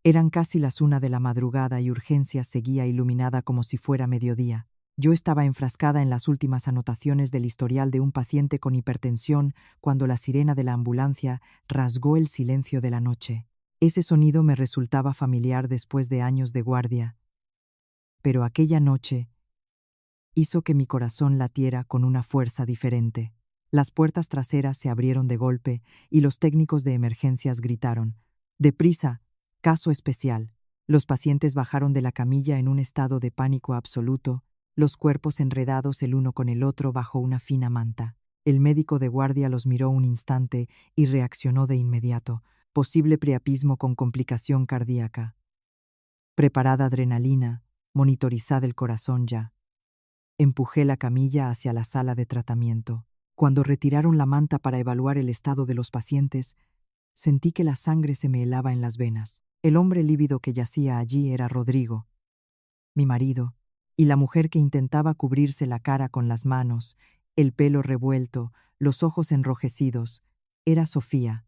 Eran casi las 1 de la madrugada y Urgencias seguía iluminada como si fuera mediodía. Yo estaba enfrascada en las últimas anotaciones del historial de un paciente con hipertensión cuando la sirena de la ambulancia rasgó el silencio de la noche. Ese sonido me resultaba familiar después de años de guardia. Pero aquella noche hizo que mi corazón latiera con una fuerza diferente. Las puertas traseras se abrieron de golpe y los técnicos de emergencias gritaron: «¡Deprisa! ¡Caso especial!». Los pacientes bajaron de la camilla en un estado de pánico absoluto, los cuerpos enredados el uno con el otro bajo una fina manta. El médico de guardia los miró un instante y reaccionó de inmediato: «Posible priapismo con complicación cardíaca. Preparada adrenalina, monitorizad el corazón ya». Empujé la camilla hacia la sala de tratamiento. Cuando retiraron la manta para evaluar el estado de los pacientes, sentí que la sangre se me helaba en las venas. El hombre lívido que yacía allí era Rodrigo, mi marido, y la mujer que intentaba cubrirse la cara con las manos, el pelo revuelto, los ojos enrojecidos, era Sofía,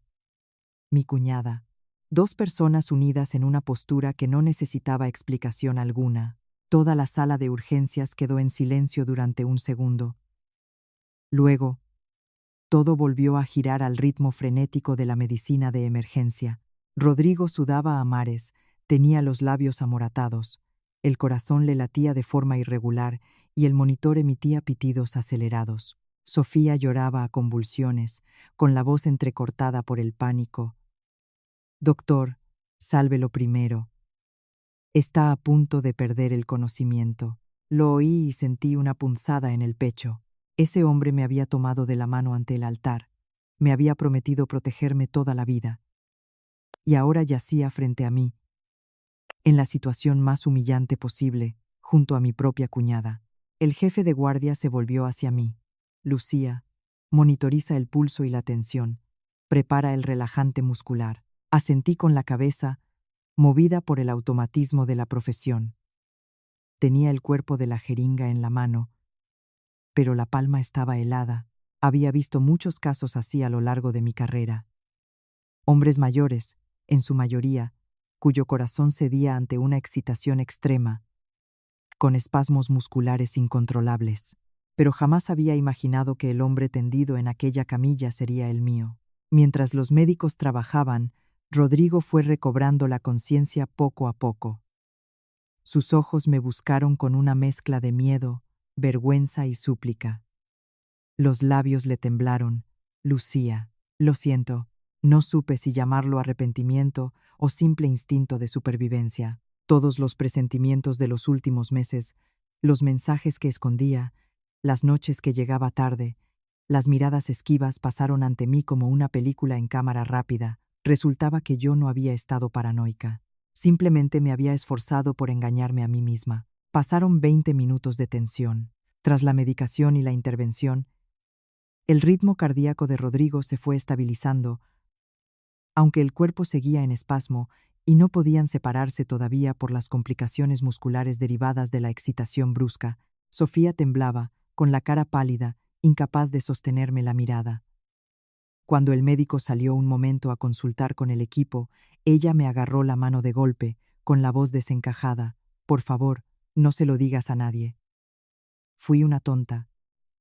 mi cuñada. Dos personas unidas en una postura que no necesitaba explicación alguna. Toda la sala de urgencias quedó en silencio durante un segundo. Luego, todo volvió a girar al ritmo frenético de la medicina de emergencia. Rodrigo sudaba a mares, tenía los labios amoratados, el corazón le latía de forma irregular y el monitor emitía pitidos acelerados. Sofía lloraba a convulsiones, con la voz entrecortada por el pánico. «Doctor, sálvelo primero. Está a punto de perder el conocimiento». Lo oí y sentí una punzada en el pecho. Ese hombre me había tomado de la mano ante el altar. Me había prometido protegerme toda la vida. Y ahora yacía frente a mí, en la situación más humillante posible, junto a mi propia cuñada. El jefe de guardia se volvió hacia mí. «Lucía, monitoriza el pulso y la tensión. Prepara el relajante muscular». Asentí con la cabeza, movida por el automatismo de la profesión. Tenía el cuerpo de la jeringa en la mano, pero la palma estaba helada. Había visto muchos casos así a lo largo de mi carrera. Hombres mayores, en su mayoría, cuyo corazón cedía ante una excitación extrema, con espasmos musculares incontrolables. Pero jamás había imaginado que el hombre tendido en aquella camilla sería el mío. Mientras los médicos trabajaban, Rodrigo fue recobrando la conciencia poco a poco. Sus ojos me buscaron con una mezcla de miedo, vergüenza y súplica. Los labios le temblaron. «Lucía, lo siento». No supe si llamarlo arrepentimiento o simple instinto de supervivencia. Todos los presentimientos de los últimos meses, los mensajes que escondía, las noches que llegaba tarde, las miradas esquivas pasaron ante mí como una película en cámara rápida. Resultaba que yo no había estado paranoica. Simplemente me había esforzado por engañarme a mí misma. Pasaron 20 minutos de tensión. Tras la medicación y la intervención, el ritmo cardíaco de Rodrigo se fue estabilizando, aunque el cuerpo seguía en espasmo y no podían separarse todavía por las complicaciones musculares derivadas de la excitación brusca. Sofía temblaba, con la cara pálida, incapaz de sostenerme la mirada. Cuando el médico salió un momento a consultar con el equipo, ella me agarró la mano de golpe, con la voz desencajada: «Por favor, no se lo digas a nadie». Fui una tonta.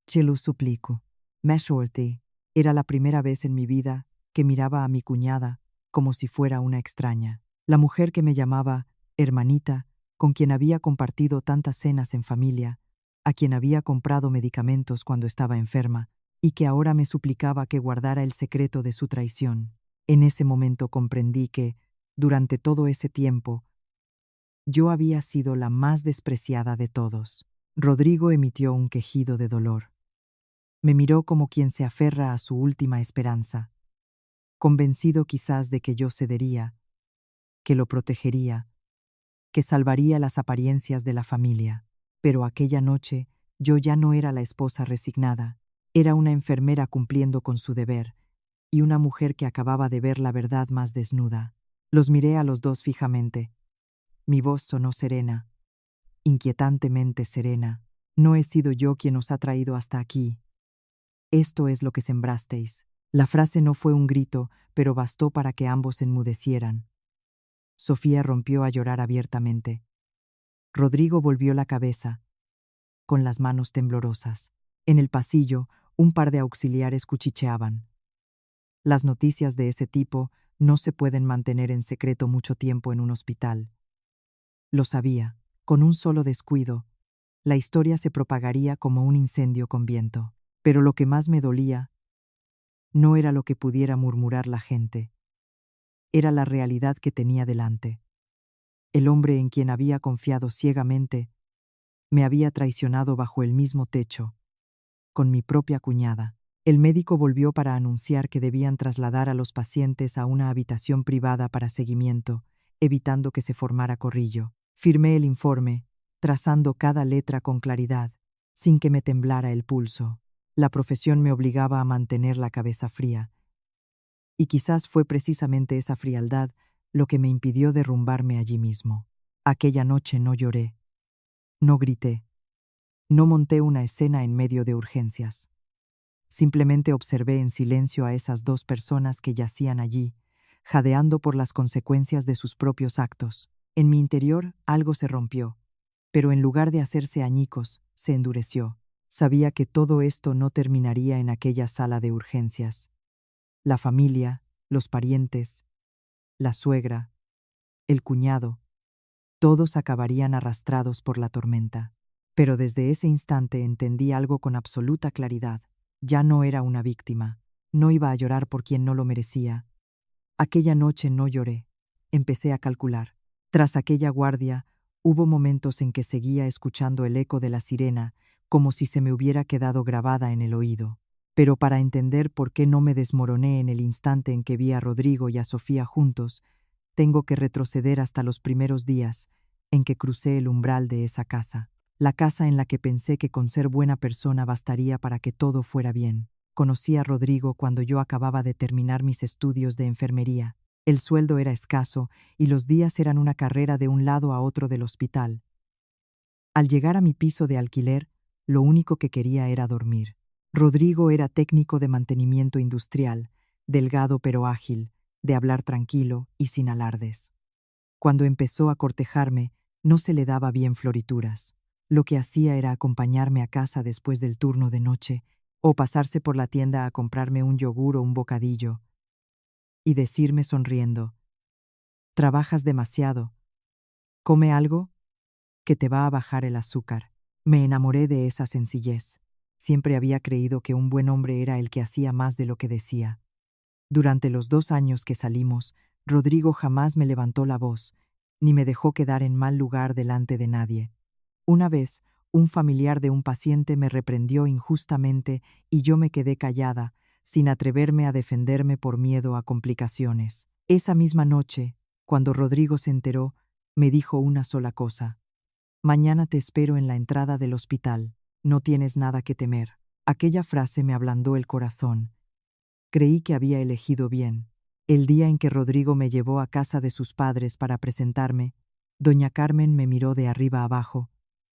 «Te lo suplico». Me solté. Era la primera vez en mi vida que miraba a mi cuñada como si fuera una extraña. La mujer que me llamaba hermanita, con quien había compartido tantas cenas en familia, a quien había comprado medicamentos cuando estaba enferma, y que ahora me suplicaba que guardara el secreto de su traición. En ese momento comprendí que, durante todo ese tiempo, yo había sido la más despreciada de todos. Rodrigo emitió un quejido de dolor. Me miró como quien se aferra a su última esperanza, convencido quizás de que yo cedería, que lo protegería, que salvaría las apariencias de la familia. Pero aquella noche yo ya no era la esposa resignada, era una enfermera cumpliendo con su deber, y una mujer que acababa de ver la verdad más desnuda. Los miré a los dos fijamente. Mi voz sonó serena, inquietantemente serena. «No he sido yo quien os ha traído hasta aquí. Esto es lo que sembrasteis». La frase no fue un grito, pero bastó para que ambos enmudecieran. Sofía rompió a llorar abiertamente. Rodrigo volvió la cabeza, con las manos temblorosas. En el pasillo, un par de auxiliares cuchicheaban. Las noticias de ese tipo no se pueden mantener en secreto mucho tiempo en un hospital. Lo sabía. Con un solo descuido, la historia se propagaría como un incendio con viento. Pero lo que más me dolía no era lo que pudiera murmurar la gente. Era la realidad que tenía delante. El hombre en quien había confiado ciegamente me había traicionado bajo el mismo techo, con mi propia cuñada. El médico volvió para anunciar que debían trasladar a los pacientes a una habitación privada para seguimiento, evitando que se formara corrillo. Firmé el informe, trazando cada letra con claridad, sin que me temblara el pulso. La profesión me obligaba a mantener la cabeza fría. Y quizás fue precisamente esa frialdad lo que me impidió derrumbarme allí mismo. Aquella noche no lloré, no grité, no monté una escena en medio de urgencias. Simplemente observé en silencio a esas dos personas que yacían allí, jadeando por las consecuencias de sus propios actos. En mi interior algo se rompió, pero en lugar de hacerse añicos, se endureció. Sabía que todo esto no terminaría en aquella sala de urgencias. La familia, los parientes, la suegra, el cuñado, todos acabarían arrastrados por la tormenta. Pero desde ese instante entendí algo con absoluta claridad. Ya no era una víctima. No iba a llorar por quien no lo merecía. Aquella noche no lloré. Empecé a calcular. Tras aquella guardia, hubo momentos en que seguía escuchando el eco de la sirena, como si se me hubiera quedado grabada en el oído. Pero para entender por qué no me desmoroné en el instante en que vi a Rodrigo y a Sofía juntos, tengo que retroceder hasta los primeros días en que crucé el umbral de esa casa. La casa en la que pensé que con ser buena persona bastaría para que todo fuera bien. Conocí a Rodrigo cuando yo acababa de terminar mis estudios de enfermería. El sueldo era escaso y los días eran una carrera de un lado a otro del hospital. Al llegar a mi piso de alquiler, lo único que quería era dormir. Rodrigo era técnico de mantenimiento industrial, delgado pero ágil, de hablar tranquilo y sin alardes. Cuando empezó a cortejarme, no se le daba bien florituras. Lo que hacía era acompañarme a casa después del turno de noche, o pasarse por la tienda a comprarme un yogur o un bocadillo, y decirme sonriendo: «Trabajas demasiado. Come algo que te va a bajar el azúcar». Me enamoré de esa sencillez. Siempre había creído que un buen hombre era el que hacía más de lo que decía. Durante los 2 años que salimos, Rodrigo jamás me levantó la voz, ni me dejó quedar en mal lugar delante de nadie. Una vez, un familiar de un paciente me reprendió injustamente y yo me quedé callada, sin atreverme a defenderme por miedo a complicaciones. Esa misma noche, cuando Rodrigo se enteró, me dijo una sola cosa: «Mañana te espero en la entrada del hospital. No tienes nada que temer». Aquella frase me ablandó el corazón. Creí que había elegido bien. El día en que Rodrigo me llevó a casa de sus padres para presentarme, doña Carmen me miró de arriba abajo,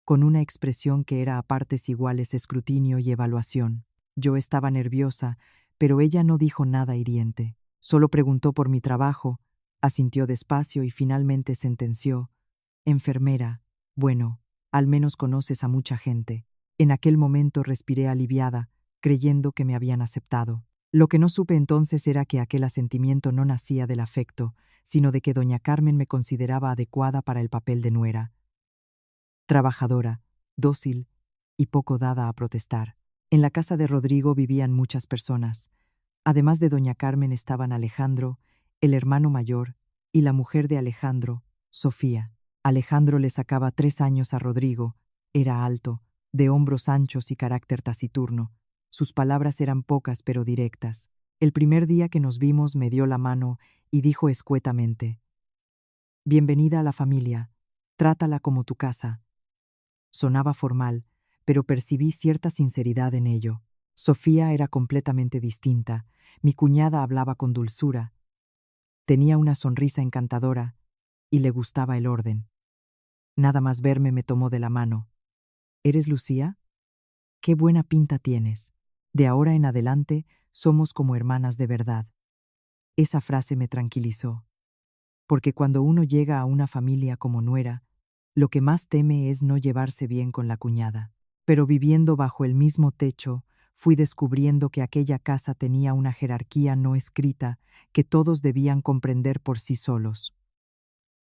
con una expresión que era a partes iguales escrutinio y evaluación. Yo estaba nerviosa, pero ella no dijo nada hiriente. Solo preguntó por mi trabajo, asintió despacio y finalmente sentenció: «Enfermera, bueno, al menos conoces a mucha gente». En aquel momento respiré aliviada, creyendo que me habían aceptado. Lo que no supe entonces era que aquel asentimiento no nacía del afecto, sino de que doña Carmen me consideraba adecuada para el papel de nuera. Trabajadora, dócil y poco dada a protestar. En la casa de Rodrigo vivían muchas personas. Además de doña Carmen estaban Alejandro, el hermano mayor, y la mujer de Alejandro, Sofía. Alejandro le sacaba 3 años a Rodrigo. Era alto, de hombros anchos y carácter taciturno. Sus palabras eran pocas pero directas. El primer día que nos vimos me dio la mano y dijo escuetamente: «Bienvenida a la familia, trátala como tu casa». Sonaba formal, pero percibí cierta sinceridad en ello. Sofía era completamente distinta. Mi cuñada hablaba con dulzura, tenía una sonrisa encantadora y le gustaba el orden. Nada más verme me tomó de la mano. «¿Eres Lucía? Qué buena pinta tienes. De ahora en adelante somos como hermanas de verdad». Esa frase me tranquilizó. porque cuando uno llega a una familia como nuera, lo que más teme es no llevarse bien con la cuñada. Pero viviendo bajo el mismo techo, fui descubriendo que aquella casa tenía una jerarquía no escrita que todos debían comprender por sí solos.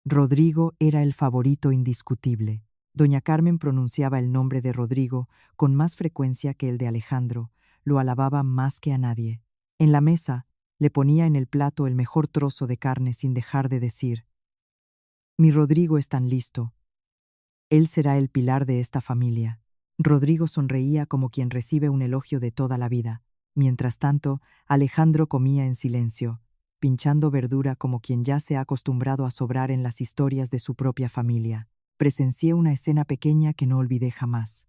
Rodrigo era el favorito indiscutible. Doña Carmen pronunciaba el nombre de Rodrigo con más frecuencia que el de Alejandro, lo alababa más que a nadie. En la mesa, le ponía en el plato el mejor trozo de carne sin dejar de decir: «Mi Rodrigo es tan listo. Él será el pilar de esta familia». Rodrigo sonreía como quien recibe un elogio de toda la vida. Mientras tanto, Alejandro comía en silencio, pinchando verdura como quien ya se ha acostumbrado a sobrar en las historias de su propia familia. Presencié una escena pequeña que no olvidé jamás.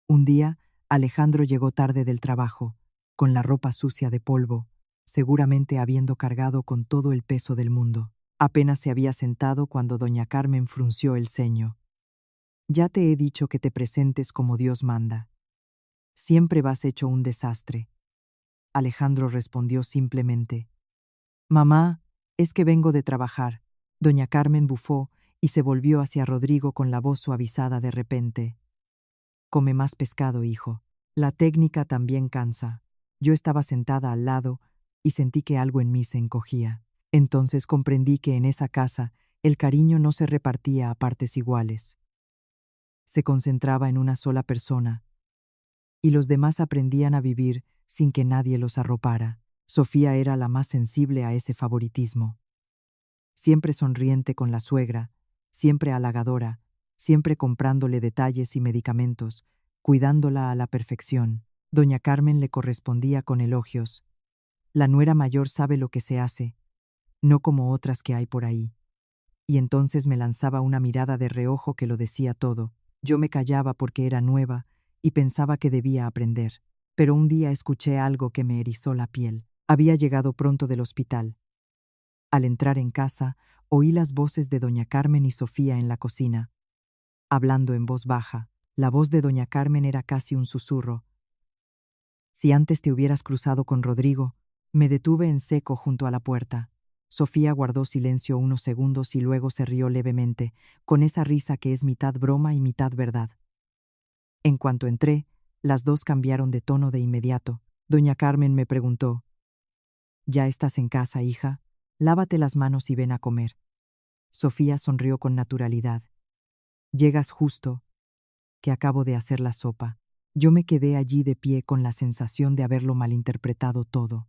Un día, Alejandro llegó tarde del trabajo, con la ropa sucia de polvo, seguramente habiendo cargado con todo el peso del mundo. Apenas se había sentado cuando doña Carmen frunció el ceño. «Ya te he dicho que te presentes como Dios manda. Siempre vas hecho un desastre». Alejandro respondió simplemente: «Mamá, es que vengo de trabajar». Doña Carmen bufó y se volvió hacia Rodrigo con la voz suavizada de repente: «Come más pescado, hijo. La técnica también cansa». Yo estaba sentada al lado y sentí que algo en mí se encogía. Entonces comprendí que en esa casa el cariño no se repartía a partes iguales. Se concentraba en una sola persona, y los demás aprendían a vivir sin que nadie los arropara. Sofía era la más sensible a ese favoritismo. Siempre sonriente con la suegra, siempre halagadora, siempre comprándole detalles y medicamentos, cuidándola a la perfección. Doña Carmen le correspondía con elogios. «La nuera mayor sabe lo que se hace, no como otras que hay por ahí». Y entonces me lanzaba una mirada de reojo que lo decía todo. Yo me callaba porque era nueva y pensaba que debía aprender. Pero un día escuché algo que me erizó la piel. Había llegado pronto del hospital. Al entrar en casa, oí las voces de doña Carmen y Sofía en la cocina, hablando en voz baja. La voz de doña Carmen era casi un susurro. «Si antes te hubieras cruzado con Rodrigo». Me detuve en seco junto a la puerta. Sofía guardó silencio unos segundos y luego se rió levemente, con esa risa que es mitad broma y mitad verdad. En cuanto entré, las dos cambiaron de tono de inmediato. Doña Carmen me preguntó: «¿Ya estás en casa, hija? Lávate las manos y ven a comer». Sofía sonrió con naturalidad. «Llegas justo, que acabo de hacer la sopa». Yo me quedé allí de pie con la sensación de haberlo malinterpretado todo.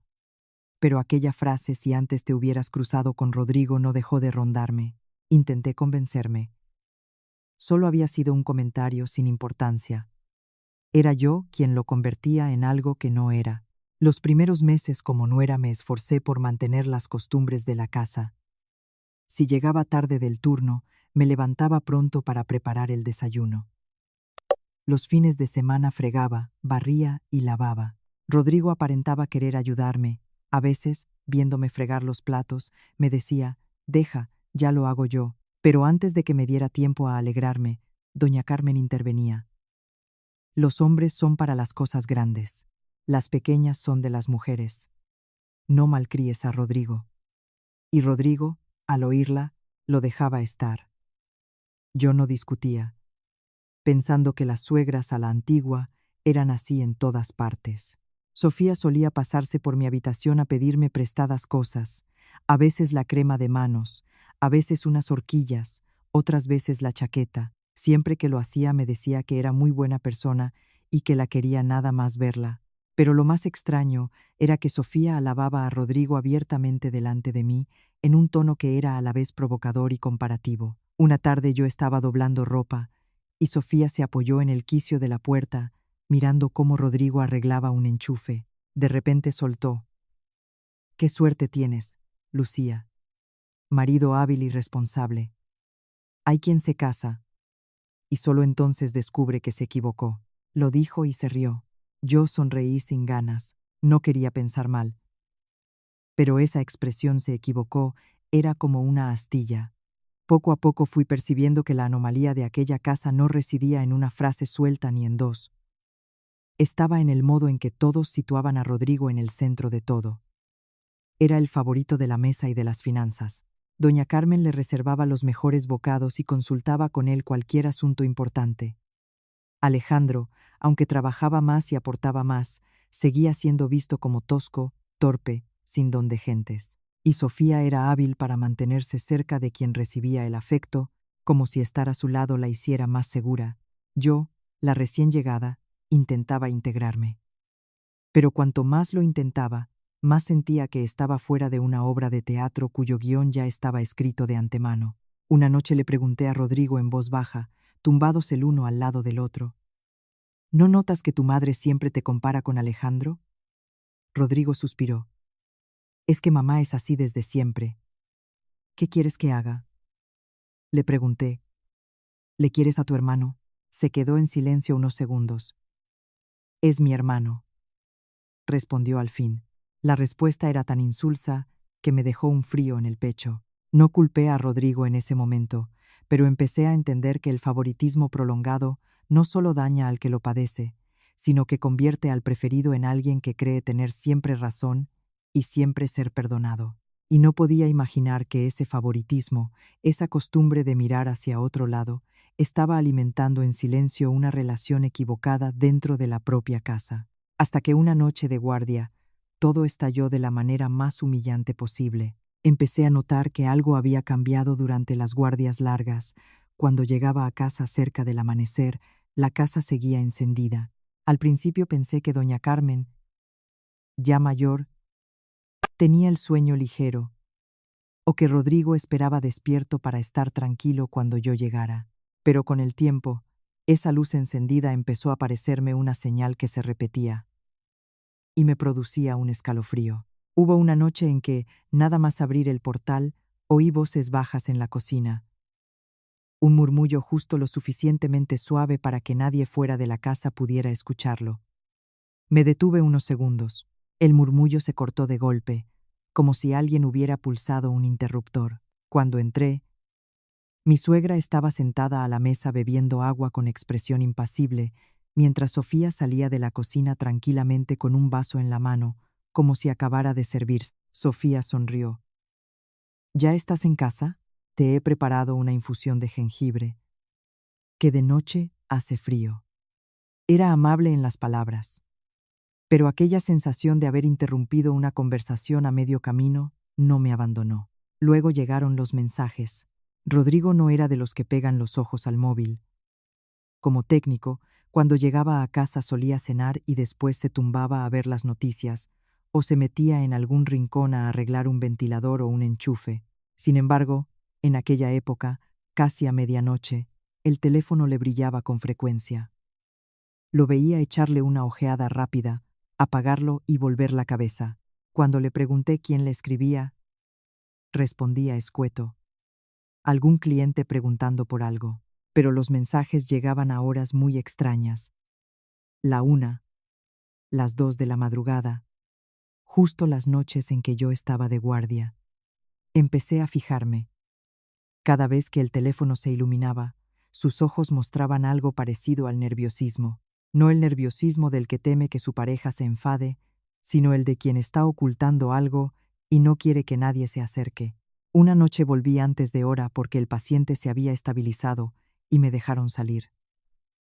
Pero aquella frase «si antes te hubieras cruzado con Rodrigo» no dejó de rondarme. Intenté convencerme. Solo había sido un comentario sin importancia. Era yo quien lo convertía en algo que no era. Los primeros meses como nuera me esforcé por mantener las costumbres de la casa. Si llegaba tarde del turno, me levantaba pronto para preparar el desayuno. Los fines de semana fregaba, barría y lavaba. Rodrigo aparentaba querer ayudarme. A veces, viéndome fregar los platos, me decía: «Deja, ya lo hago yo». Pero antes de que me diera tiempo a alegrarme, doña Carmen intervenía: «Los hombres son para las cosas grandes. Las pequeñas son de las mujeres. No malcríes a Rodrigo». Y Rodrigo, al oírla, lo dejaba estar. Yo no discutía, pensando que las suegras a la antigua eran así en todas partes. Sofía solía pasarse por mi habitación a pedirme prestadas cosas, a veces la crema de manos, a veces unas horquillas, otras veces la chaqueta. Siempre que lo hacía me decía que era muy buena persona y que la quería nada más verla. Pero lo más extraño era que Sofía alababa a Rodrigo abiertamente delante de mí, en un tono que era a la vez provocador y comparativo. Una tarde yo estaba doblando ropa, y Sofía se apoyó en el quicio de la puerta, mirando cómo Rodrigo arreglaba un enchufe. De repente soltó: «Qué suerte tienes, Lucía. Marido hábil y responsable. Hay quien se casa y solo entonces descubre que se equivocó». Lo dijo y se rió. Yo sonreí sin ganas. No quería pensar mal. Pero esa expresión «se equivocó» era como una astilla. Poco a poco fui percibiendo que la anomalía de aquella casa no residía en una frase suelta ni en dos. Estaba en el modo en que todos situaban a Rodrigo en el centro de todo. Era el favorito de la mesa y de las finanzas. Doña Carmen le reservaba los mejores bocados y consultaba con él cualquier asunto importante. Alejandro, aunque trabajaba más y aportaba más, seguía siendo visto como tosco, torpe, sin don de gentes. Y Sofía era hábil para mantenerse cerca de quien recibía el afecto, como si estar a su lado la hiciera más segura. Yo, la recién llegada, intentaba integrarme. Pero cuanto más lo intentaba, más sentía que estaba fuera de una obra de teatro cuyo guión ya estaba escrito de antemano. Una noche le pregunté a Rodrigo en voz baja, tumbados el uno al lado del otro: ¿no notas que tu madre siempre te compara con Alejandro? Rodrigo suspiró. Es que mamá es así desde siempre. ¿Qué quieres que haga? Le pregunté. ¿Le quieres a tu hermano? Se quedó en silencio unos segundos. Es mi hermano, respondió al fin. La respuesta era tan insulsa que me dejó un frío en el pecho. No culpé a Rodrigo en ese momento, pero empecé a entender que el favoritismo prolongado no solo daña al que lo padece, sino que convierte al preferido en alguien que cree tener siempre razón y siempre ser perdonado. Y no podía imaginar que ese favoritismo, esa costumbre de mirar hacia otro lado, estaba alimentando en silencio una relación equivocada dentro de la propia casa. Hasta que una noche de guardia, todo estalló de la manera más humillante posible. Empecé a notar que algo había cambiado durante las guardias largas. Cuando llegaba a casa cerca del amanecer, la casa seguía encendida. Al principio pensé que doña Carmen, ya mayor, tenía el sueño ligero, o que Rodrigo esperaba despierto para estar tranquilo cuando yo llegara. Pero con el tiempo, esa luz encendida empezó a parecerme una señal que se repetía y me producía un escalofrío. Hubo una noche en que, nada más abrir el portal, oí voces bajas en la cocina. Un murmullo justo lo suficientemente suave para que nadie fuera de la casa pudiera escucharlo. Me detuve unos segundos. El murmullo se cortó de golpe, como si alguien hubiera pulsado un interruptor. Cuando entré, mi suegra estaba sentada a la mesa bebiendo agua con expresión impasible, mientras Sofía salía de la cocina tranquilamente con un vaso en la mano, como si acabara de servir. Sofía sonrió. ¿Ya estás en casa? Te he preparado una infusión de jengibre, que de noche hace frío. Era amable en las palabras, pero aquella sensación de haber interrumpido una conversación a medio camino no me abandonó. Luego llegaron los mensajes. Rodrigo no era de los que pegan los ojos al móvil. Como técnico, cuando llegaba a casa solía cenar y después se tumbaba a ver las noticias, o se metía en algún rincón a arreglar un ventilador o un enchufe. Sin embargo, en aquella época, casi a medianoche, el teléfono le brillaba con frecuencia. Lo veía echarle una ojeada rápida, apagarlo y volver la cabeza. Cuando le pregunté quién le escribía, respondía escueto: algún cliente preguntando por algo. Pero los mensajes llegaban a horas muy extrañas. La 1, las 2 de la madrugada, justo las noches en que yo estaba de guardia. Empecé a fijarme. Cada vez que el teléfono se iluminaba, sus ojos mostraban algo parecido al nerviosismo. No el nerviosismo del que teme que su pareja se enfade, sino el de quien está ocultando algo y no quiere que nadie se acerque. Una noche volví antes de hora porque el paciente se había estabilizado y me dejaron salir.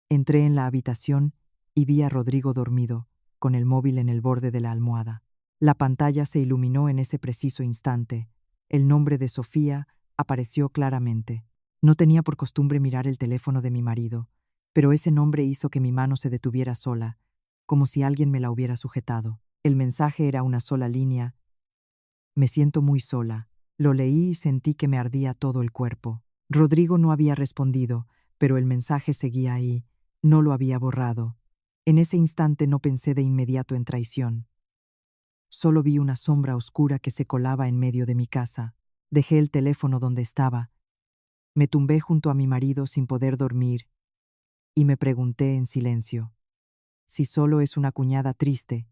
Entré en la habitación y vi a Rodrigo dormido, con el móvil en el borde de la almohada. La pantalla se iluminó en ese preciso instante. El nombre de Sofía apareció claramente. No tenía por costumbre mirar el teléfono de mi marido, pero ese nombre hizo que mi mano se detuviera sola, como si alguien me la hubiera sujetado. El mensaje era una sola línea: me siento muy sola. Lo leí y sentí que me ardía todo el cuerpo. Rodrigo no había respondido, pero el mensaje seguía ahí. No lo había borrado. En ese instante no pensé de inmediato en traición. Solo vi una sombra oscura que se colaba en medio de mi casa. Dejé el teléfono donde estaba. Me tumbé junto a mi marido sin poder dormir y me pregunté en silencio: si solo es una cuñada triste,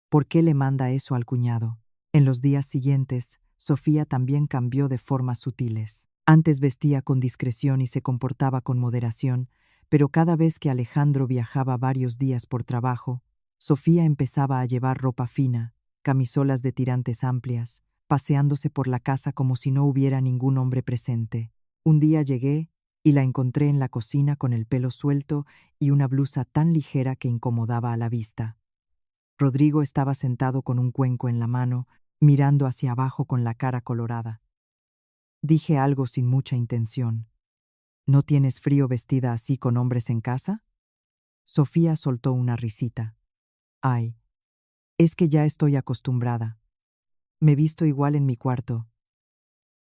¿por qué le manda eso al cuñado? En los días siguientes, Sofía también cambió de formas sutiles. Antes vestía con discreción y se comportaba con moderación, pero cada vez que Alejandro viajaba varios días por trabajo, Sofía empezaba a llevar ropa fina, camisolas de tirantes amplias, paseándose por la casa como si no hubiera ningún hombre presente. Un día llegué y la encontré en la cocina con el pelo suelto y una blusa tan ligera que incomodaba a la vista. Rodrigo estaba sentado con un cuenco en la mano, mirando hacia abajo con la cara colorada. Dije algo sin mucha intención. ¿No tienes frío vestida así con hombres en casa? Sofía soltó una risita. Ay, es que ya estoy acostumbrada. Me visto igual en mi cuarto.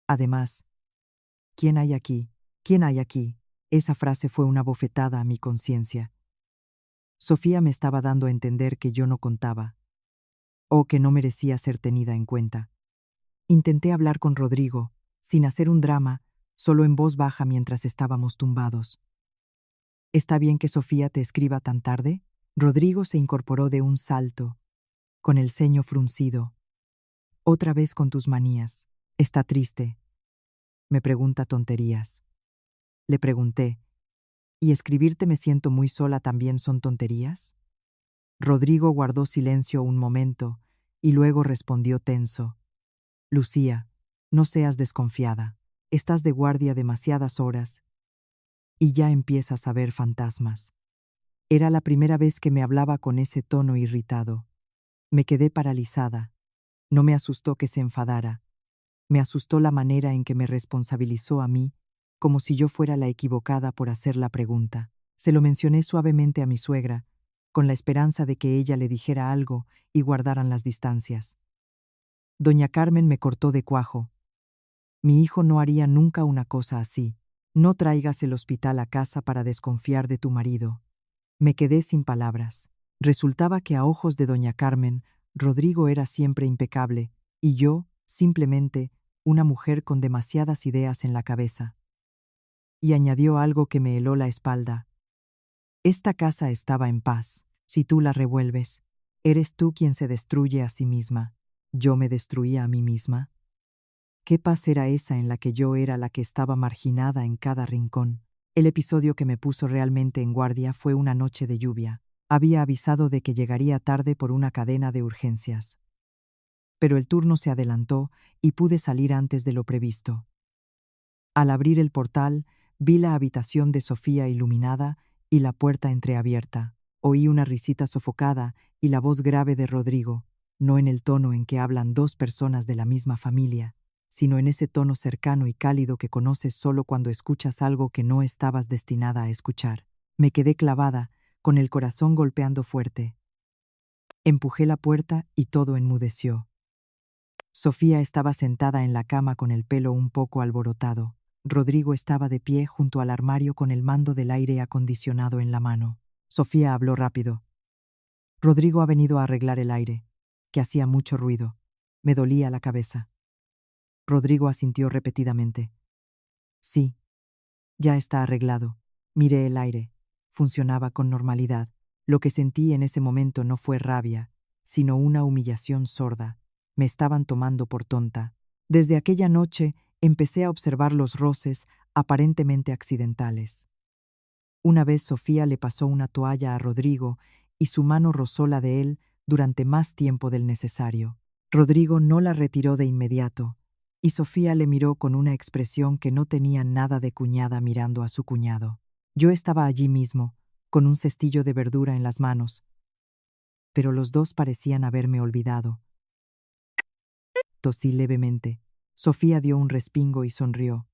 Además, ¿quién hay aquí? ¿Quién hay aquí? Esa frase fue una bofetada a mi conciencia. Sofía me estaba dando a entender que yo no contaba, o que no merecía ser tenida en cuenta. Intenté hablar con Rodrigo, sin hacer un drama, solo en voz baja mientras estábamos tumbados. ¿Está bien que Sofía te escriba tan tarde? Rodrigo se incorporó de un salto, con el ceño fruncido. Otra vez con tus manías. Está triste. Me pregunta tonterías. Le pregunté, ¿y escribirte me siento muy sola también son tonterías? Rodrigo guardó silencio un momento y luego respondió tenso. Lucía, no seas desconfiada. Estás de guardia demasiadas horas y ya empiezas a ver fantasmas. Era la primera vez que me hablaba con ese tono irritado. Me quedé paralizada. No me asustó que se enfadara. Me asustó la manera en que me responsabilizó a mí, como si yo fuera la equivocada por hacer la pregunta. Se lo mencioné suavemente a mi suegra, con la esperanza de que ella le dijera algo y guardaran las distancias. Doña Carmen me cortó de cuajo. Mi hijo no haría nunca una cosa así. No traigas el hospital a casa para desconfiar de tu marido. Me quedé sin palabras. Resultaba que a ojos de doña Carmen, Rodrigo era siempre impecable, y yo, simplemente, una mujer con demasiadas ideas en la cabeza. Y añadió algo que me heló la espalda. Esta casa estaba en paz. Si tú la revuelves, eres tú quien se destruye a sí misma. ¿Yo me destruía a mí misma? ¿Qué paz era esa en la que yo era la que estaba marginada en cada rincón? El episodio que me puso realmente en guardia fue una noche de lluvia. Había avisado de que llegaría tarde por una cadena de urgencias. Pero el turno se adelantó y pude salir antes de lo previsto. Al abrir el portal, vi la habitación de Sofía iluminada y la puerta entreabierta. Oí una risita sofocada y la voz grave de Rodrigo, no en el tono en que hablan dos personas de la misma familia, sino en ese tono cercano y cálido que conoces solo cuando escuchas algo que no estabas destinada a escuchar. Me quedé clavada, con el corazón golpeando fuerte. Empujé la puerta y todo enmudeció. Sofía estaba sentada en la cama con el pelo un poco alborotado. Rodrigo estaba de pie junto al armario con el mando del aire acondicionado en la mano. Sofía habló rápido. Rodrigo ha venido a arreglar el aire, que hacía mucho ruido. Me dolía la cabeza. Rodrigo asintió repetidamente. Sí, ya está arreglado. Miré el aire. Funcionaba con normalidad. Lo que sentí en ese momento no fue rabia, sino una humillación sorda. Me estaban tomando por tonta. Desde aquella noche empecé a observar los roces aparentemente accidentales. Una vez Sofía le pasó una toalla a Rodrigo y su mano rozó la de él durante más tiempo del necesario. Rodrigo no la retiró de inmediato, y Sofía le miró con una expresión que no tenía nada de cuñada mirando a su cuñado. Yo estaba allí mismo, con un cestillo de verdura en las manos, pero los dos parecían haberme olvidado. Tosí levemente. Sofía dio un respingo y sonrió.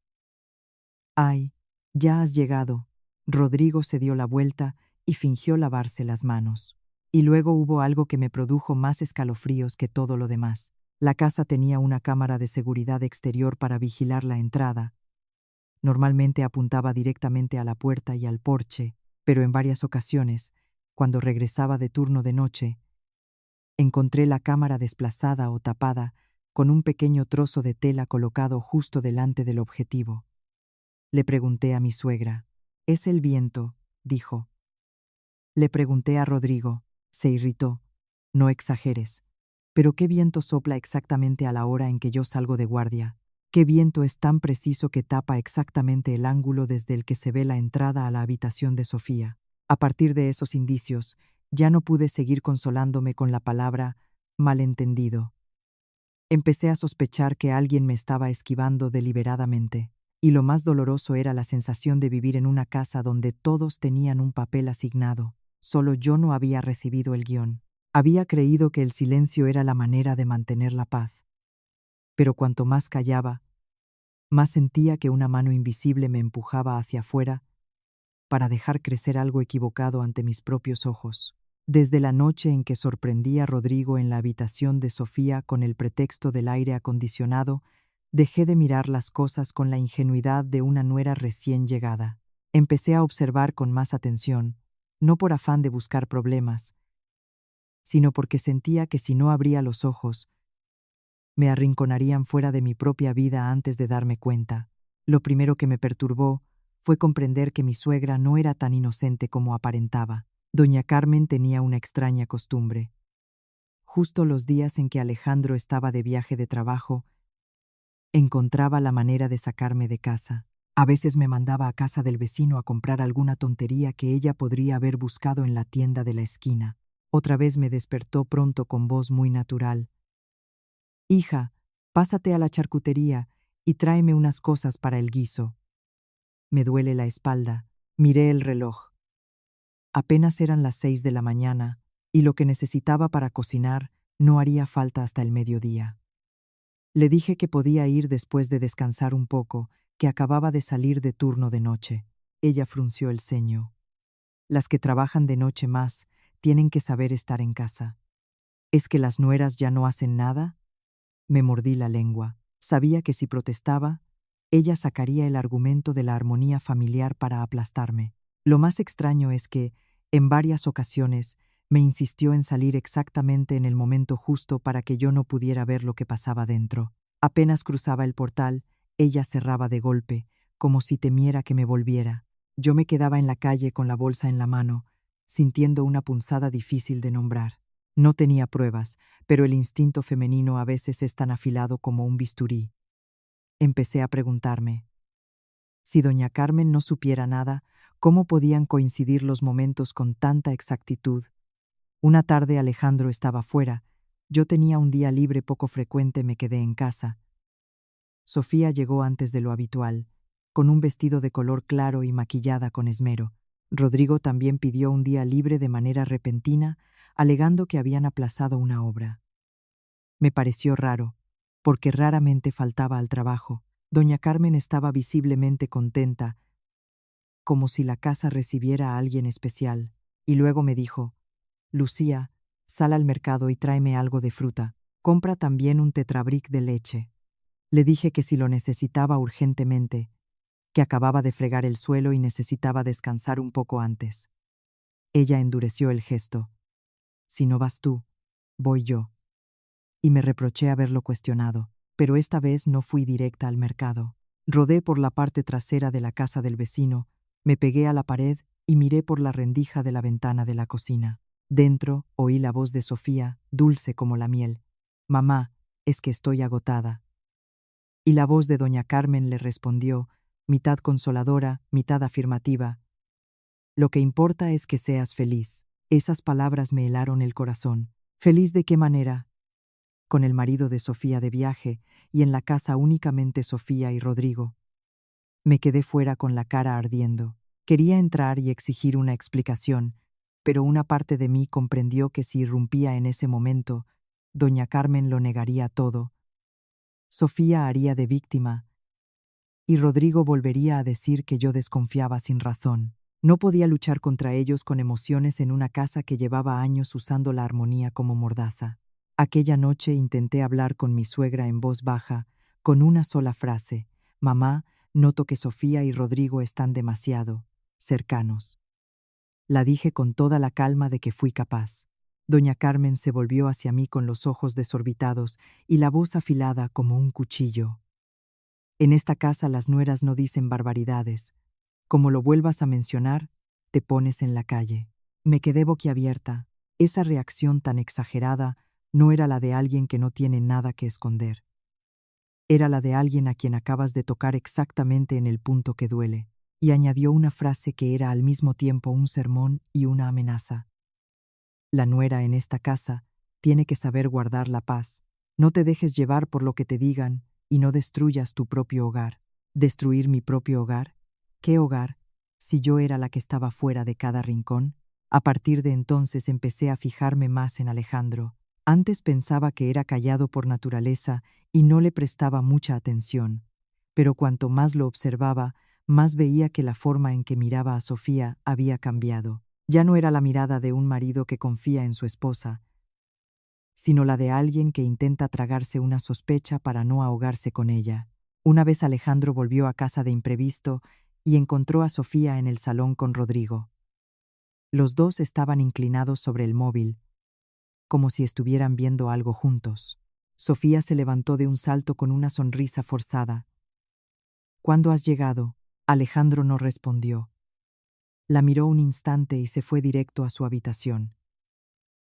«Ay, ya has llegado». Rodrigo se dio la vuelta y fingió lavarse las manos. Y luego hubo algo que me produjo más escalofríos que todo lo demás. La casa tenía una cámara de seguridad exterior para vigilar la entrada. Normalmente apuntaba directamente a la puerta y al porche, pero en varias ocasiones, cuando regresaba de turno de noche, encontré la cámara desplazada o tapada con un pequeño trozo de tela colocado justo delante del objetivo. Le pregunté a mi suegra. «Es el viento», dijo. Le pregunté a Rodrigo. Se irritó. «No exageres. ¿Pero qué viento sopla exactamente a la hora en que yo salgo de guardia? ¿Qué viento es tan preciso que tapa exactamente el ángulo desde el que se ve la entrada a la habitación de Sofía?» A partir de esos indicios, ya no pude seguir consolándome con la palabra malentendido. Empecé a sospechar que alguien me estaba esquivando deliberadamente, y lo más doloroso era la sensación de vivir en una casa donde todos tenían un papel asignado. Solo yo no había recibido el guión. Había creído que el silencio era la manera de mantener la paz. Pero cuanto más callaba, más sentía que una mano invisible me empujaba hacia afuera para dejar crecer algo equivocado ante mis propios ojos. Desde la noche en que sorprendí a Rodrigo en la habitación de Sofía con el pretexto del aire acondicionado, dejé de mirar las cosas con la ingenuidad de una nuera recién llegada. Empecé a observar con más atención, no por afán de buscar problemas, sino porque sentía que si no abría los ojos, me arrinconarían fuera de mi propia vida antes de darme cuenta. Lo primero que me perturbó fue comprender que mi suegra no era tan inocente como aparentaba. Doña Carmen tenía una extraña costumbre. Justo los días en que Alejandro estaba de viaje de trabajo, encontraba la manera de sacarme de casa. A veces me mandaba a casa del vecino a comprar alguna tontería que ella podría haber buscado en la tienda de la esquina. Otra vez me despertó pronto con voz muy natural. «Hija, pásate a la charcutería y tráeme unas cosas para el guiso». Me duele la espalda. Miré el reloj. Apenas eran las 6 de la mañana, y lo que necesitaba para cocinar no haría falta hasta el mediodía. Le dije que podía ir después de descansar un poco, que acababa de salir de turno de noche. Ella frunció el ceño. Las que trabajan de noche más tienen que saber estar en casa. ¿Es que las nueras ya no hacen nada? Me mordí la lengua. Sabía que si protestaba, ella sacaría el argumento de la armonía familiar para aplastarme. Lo más extraño es que, en varias ocasiones, me insistió en salir exactamente en el momento justo para que yo no pudiera ver lo que pasaba dentro. Apenas cruzaba el portal, ella cerraba de golpe, como si temiera que me volviera. Yo me quedaba en la calle con la bolsa en la mano, sintiendo una punzada difícil de nombrar. No tenía pruebas, pero el instinto femenino a veces es tan afilado como un bisturí. Empecé a preguntarme, si doña Carmen no supiera nada, ¿cómo podían coincidir los momentos con tanta exactitud? Una tarde Alejandro estaba fuera, yo tenía un día libre poco frecuente, me quedé en casa. Sofía llegó antes de lo habitual, con un vestido de color claro y maquillada con esmero. Rodrigo también pidió un día libre de manera repentina, alegando que habían aplazado una obra. Me pareció raro, porque raramente faltaba al trabajo. Doña Carmen estaba visiblemente contenta, como si la casa recibiera a alguien especial, y luego me dijo: «Lucía, sal al mercado y tráeme algo de fruta. Compra también un tetrabric de leche». Le dije que si lo necesitaba urgentemente, que acababa de fregar el suelo y necesitaba descansar un poco antes. Ella endureció el gesto. «Si no vas tú, voy yo». Y me reproché haberlo cuestionado, pero esta vez no fui directa al mercado. Rodé por la parte trasera de la casa del vecino, me pegué a la pared y miré por la rendija de la ventana de la cocina. Dentro oí la voz de Sofía, dulce como la miel. «Mamá, es que estoy agotada». Y la voz de doña Carmen le respondió, mitad consoladora, mitad afirmativa: «Lo que importa es que seas feliz». Esas palabras me helaron el corazón. ¿Feliz de qué manera? Con el marido de Sofía de viaje y en la casa únicamente Sofía y Rodrigo. Me quedé fuera con la cara ardiendo. Quería entrar y exigir una explicación, pero una parte de mí comprendió que si irrumpía en ese momento, doña Carmen lo negaría todo. Sofía haría de víctima, y Rodrigo volvería a decir que yo desconfiaba sin razón. No podía luchar contra ellos con emociones en una casa que llevaba años usando la armonía como mordaza. Aquella noche intenté hablar con mi suegra en voz baja, con una sola frase: «Mamá, noto que Sofía y Rodrigo están demasiado cercanos». La dije con toda la calma de que fui capaz. Doña Carmen se volvió hacia mí con los ojos desorbitados y la voz afilada como un cuchillo. «En esta casa las nueras no dicen barbaridades. Como lo vuelvas a mencionar, te pones en la calle». Me quedé boquiabierta. Esa reacción tan exagerada no era la de alguien que no tiene nada que esconder. Era la de alguien a quien acabas de tocar exactamente en el punto que duele. Y añadió una frase que era al mismo tiempo un sermón y una amenaza. «La nuera en esta casa tiene que saber guardar la paz. No te dejes llevar por lo que te digan y no destruyas tu propio hogar. ¿Destruir mi propio hogar? ¿Qué hogar? Si yo era la que estaba fuera de cada rincón. A partir de entonces empecé a fijarme más en Alejandro. Antes pensaba que era callado por naturaleza y no le prestaba mucha atención. Pero cuanto más lo observaba, más veía que la forma en que miraba a Sofía había cambiado. Ya no era la mirada de un marido que confía en su esposa, sino la de alguien que intenta tragarse una sospecha para no ahogarse con ella. Una vez Alejandro volvió a casa de imprevisto y encontró a Sofía en el salón con Rodrigo. Los dos estaban inclinados sobre el móvil, como si estuvieran viendo algo juntos. Sofía se levantó de un salto con una sonrisa forzada. ¿Cuándo has llegado? Alejandro no respondió. La miró un instante y se fue directo a su habitación.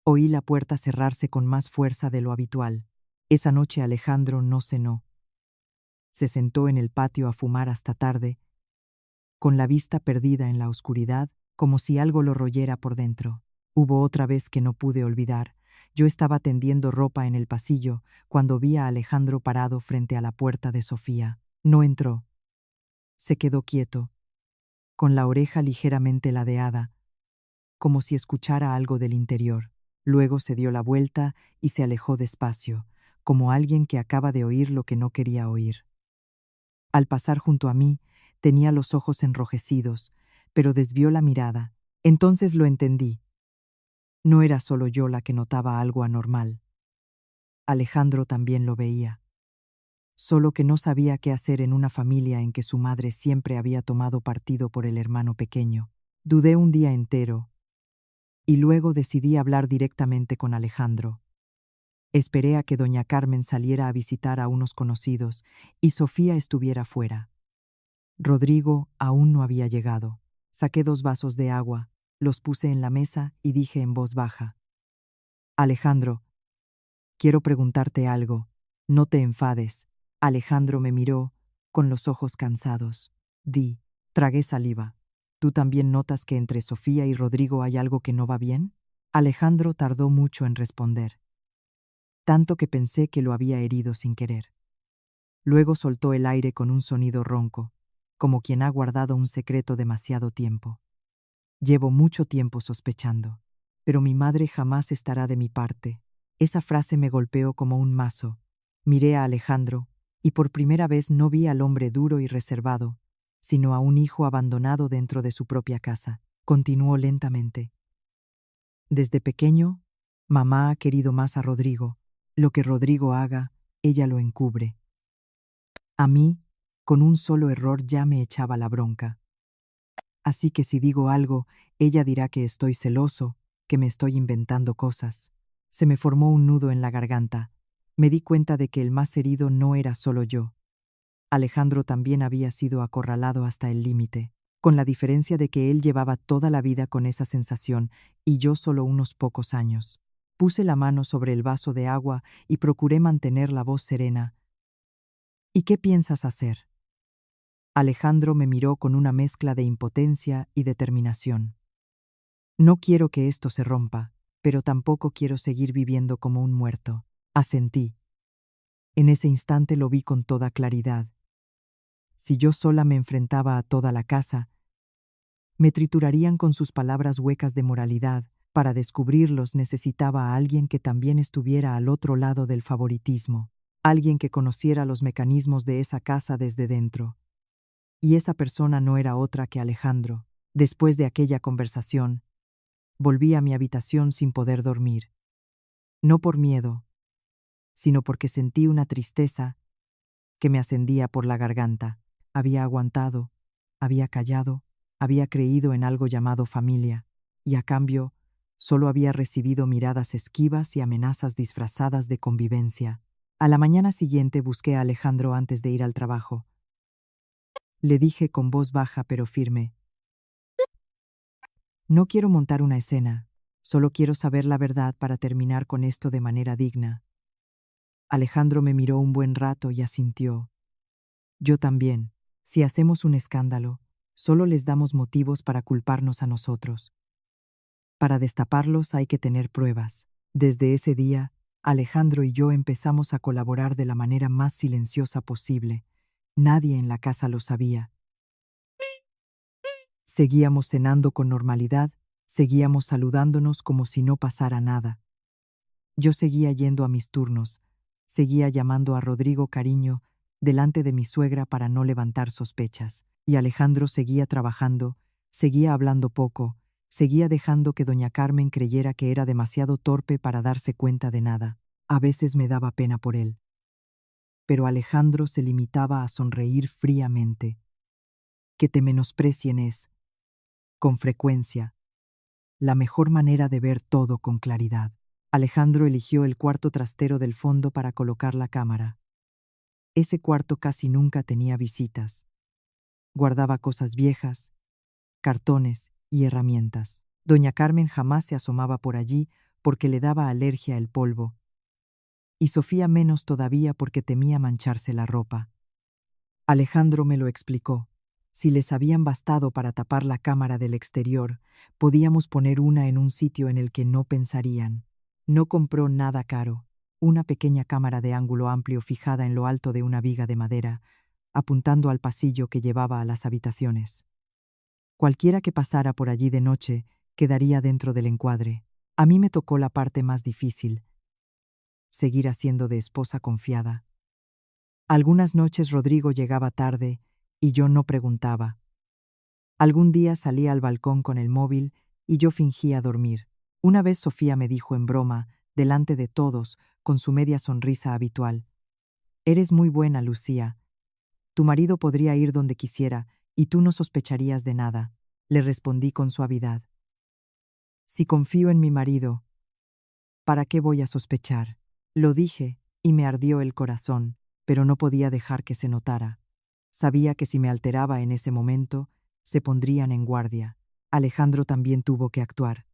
Oí la puerta cerrarse con más fuerza de lo habitual. Esa noche Alejandro no cenó. Se sentó en el patio a fumar hasta tarde, con la vista perdida en la oscuridad, como si algo lo royera por dentro. Hubo otra vez que no pude olvidar. Yo estaba tendiendo ropa en el pasillo cuando vi a Alejandro parado frente a la puerta de Sofía. No entró. Se quedó quieto, con la oreja ligeramente ladeada, como si escuchara algo del interior. Luego se dio la vuelta y se alejó despacio, como alguien que acaba de oír lo que no quería oír. Al pasar junto a mí, tenía los ojos enrojecidos, pero desvió la mirada. Entonces lo entendí. No era solo yo la que notaba algo anormal. Alejandro también lo veía. Solo que no sabía qué hacer en una familia en que su madre siempre había tomado partido por el hermano pequeño. Dudé un día entero, y luego decidí hablar directamente con Alejandro. Esperé a que doña Carmen saliera a visitar a unos conocidos y Sofía estuviera fuera. Rodrigo aún no había llegado. Saqué 2 vasos de agua, los puse en la mesa y dije en voz baja: Alejandro, quiero preguntarte algo. No te enfades. Alejandro me miró, con los ojos cansados. Di. Tragué saliva. ¿Tú también notas que entre Sofía y Rodrigo hay algo que no va bien? Alejandro tardó mucho en responder, tanto que pensé que lo había herido sin querer. Luego soltó el aire con un sonido ronco, como quien ha guardado un secreto demasiado tiempo. Llevo mucho tiempo sospechando, pero mi madre jamás estará de mi parte. Esa frase me golpeó como un mazo. Miré a Alejandro, y por primera vez no vi al hombre duro y reservado, sino a un hijo abandonado dentro de su propia casa. Continuó lentamente. Desde pequeño, mamá ha querido más a Rodrigo. Lo que Rodrigo haga, ella lo encubre. A mí, con un solo error ya me echaba la bronca. Así que si digo algo, ella dirá que estoy celoso, que me estoy inventando cosas. Se me formó un nudo en la garganta. Me di cuenta de que el más herido no era solo yo. Alejandro también había sido acorralado hasta el límite, con la diferencia de que él llevaba toda la vida con esa sensación y yo solo unos pocos años. Puse la mano sobre el vaso de agua y procuré mantener la voz serena. ¿Y qué piensas hacer? Alejandro me miró con una mezcla de impotencia y determinación. No quiero que esto se rompa, pero tampoco quiero seguir viviendo como un muerto. Asentí. En ese instante lo vi con toda claridad. Si yo sola me enfrentaba a toda la casa, me triturarían con sus palabras huecas de moralidad. Para descubrirlos necesitaba a alguien que también estuviera al otro lado del favoritismo, alguien que conociera los mecanismos de esa casa desde dentro. Y esa persona no era otra que Alejandro. Después de aquella conversación, volví a mi habitación sin poder dormir. No por miedo, sino porque sentí una tristeza que me ascendía por la garganta. Había aguantado, había callado, había creído en algo llamado familia, y a cambio, solo había recibido miradas esquivas y amenazas disfrazadas de convivencia. A la mañana siguiente busqué a Alejandro antes de ir al trabajo. Le dije con voz baja pero firme: no quiero montar una escena, solo quiero saber la verdad para terminar con esto de manera digna. Alejandro me miró un buen rato y asintió. Yo también. Si hacemos un escándalo, solo les damos motivos para culparnos a nosotros. Para destaparlos hay que tener pruebas. Desde ese día, Alejandro y yo empezamos a colaborar de la manera más silenciosa posible. Nadie en la casa lo sabía. Seguíamos cenando con normalidad, seguíamos saludándonos como si no pasara nada. Yo seguía yendo a mis turnos, seguía llamando a Rodrigo cariño delante de mi suegra para no levantar sospechas, y Alejandro seguía trabajando, seguía hablando poco, seguía dejando que doña Carmen creyera que era demasiado torpe para darse cuenta de nada. A veces me daba pena por él. Pero Alejandro se limitaba a sonreír fríamente. Que te menosprecien es, con frecuencia, la mejor manera de ver todo con claridad. Alejandro eligió el cuarto trastero del fondo para colocar la cámara. Ese cuarto casi nunca tenía visitas. Guardaba cosas viejas, cartones y herramientas. Doña Carmen jamás se asomaba por allí porque le daba alergia el polvo, y Sofía menos todavía porque temía mancharse la ropa. Alejandro me lo explicó. Si les habían bastado para tapar la cámara del exterior, podíamos poner una en un sitio en el que no pensarían. No compró nada caro, una pequeña cámara de ángulo amplio fijada en lo alto de una viga de madera, apuntando al pasillo que llevaba a las habitaciones. Cualquiera que pasara por allí de noche quedaría dentro del encuadre. A mí me tocó la parte más difícil, seguir haciendo de esposa confiada. Algunas noches Rodrigo llegaba tarde y yo no preguntaba. Algún día salía al balcón con el móvil y yo fingía dormir. Una vez Sofía me dijo en broma, delante de todos, con su media sonrisa habitual: «Eres muy buena, Lucía. Tu marido podría ir donde quisiera y tú no sospecharías de nada». Le respondí con suavidad: «Si confío en mi marido, ¿para qué voy a sospechar?». Lo dije y me ardió el corazón, pero no podía dejar que se notara. Sabía que si me alteraba en ese momento, se pondrían en guardia. Alejandro también tuvo que actuar.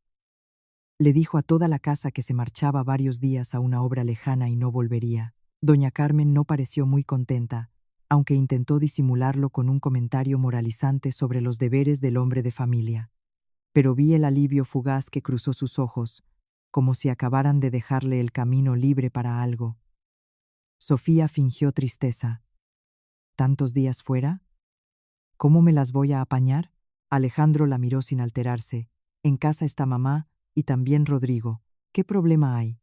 Le dijo a toda la casa que se marchaba varios días a una obra lejana y no volvería. Doña Carmen no pareció muy contenta, aunque intentó disimularlo con un comentario moralizante sobre los deberes del hombre de familia. Pero vi el alivio fugaz que cruzó sus ojos, como si acabaran de dejarle el camino libre para algo. Sofía fingió tristeza. ¿Tantos días fuera? ¿Cómo me las voy a apañar? Alejandro la miró sin alterarse. En casa está mamá y también Rodrigo. ¿Qué problema hay?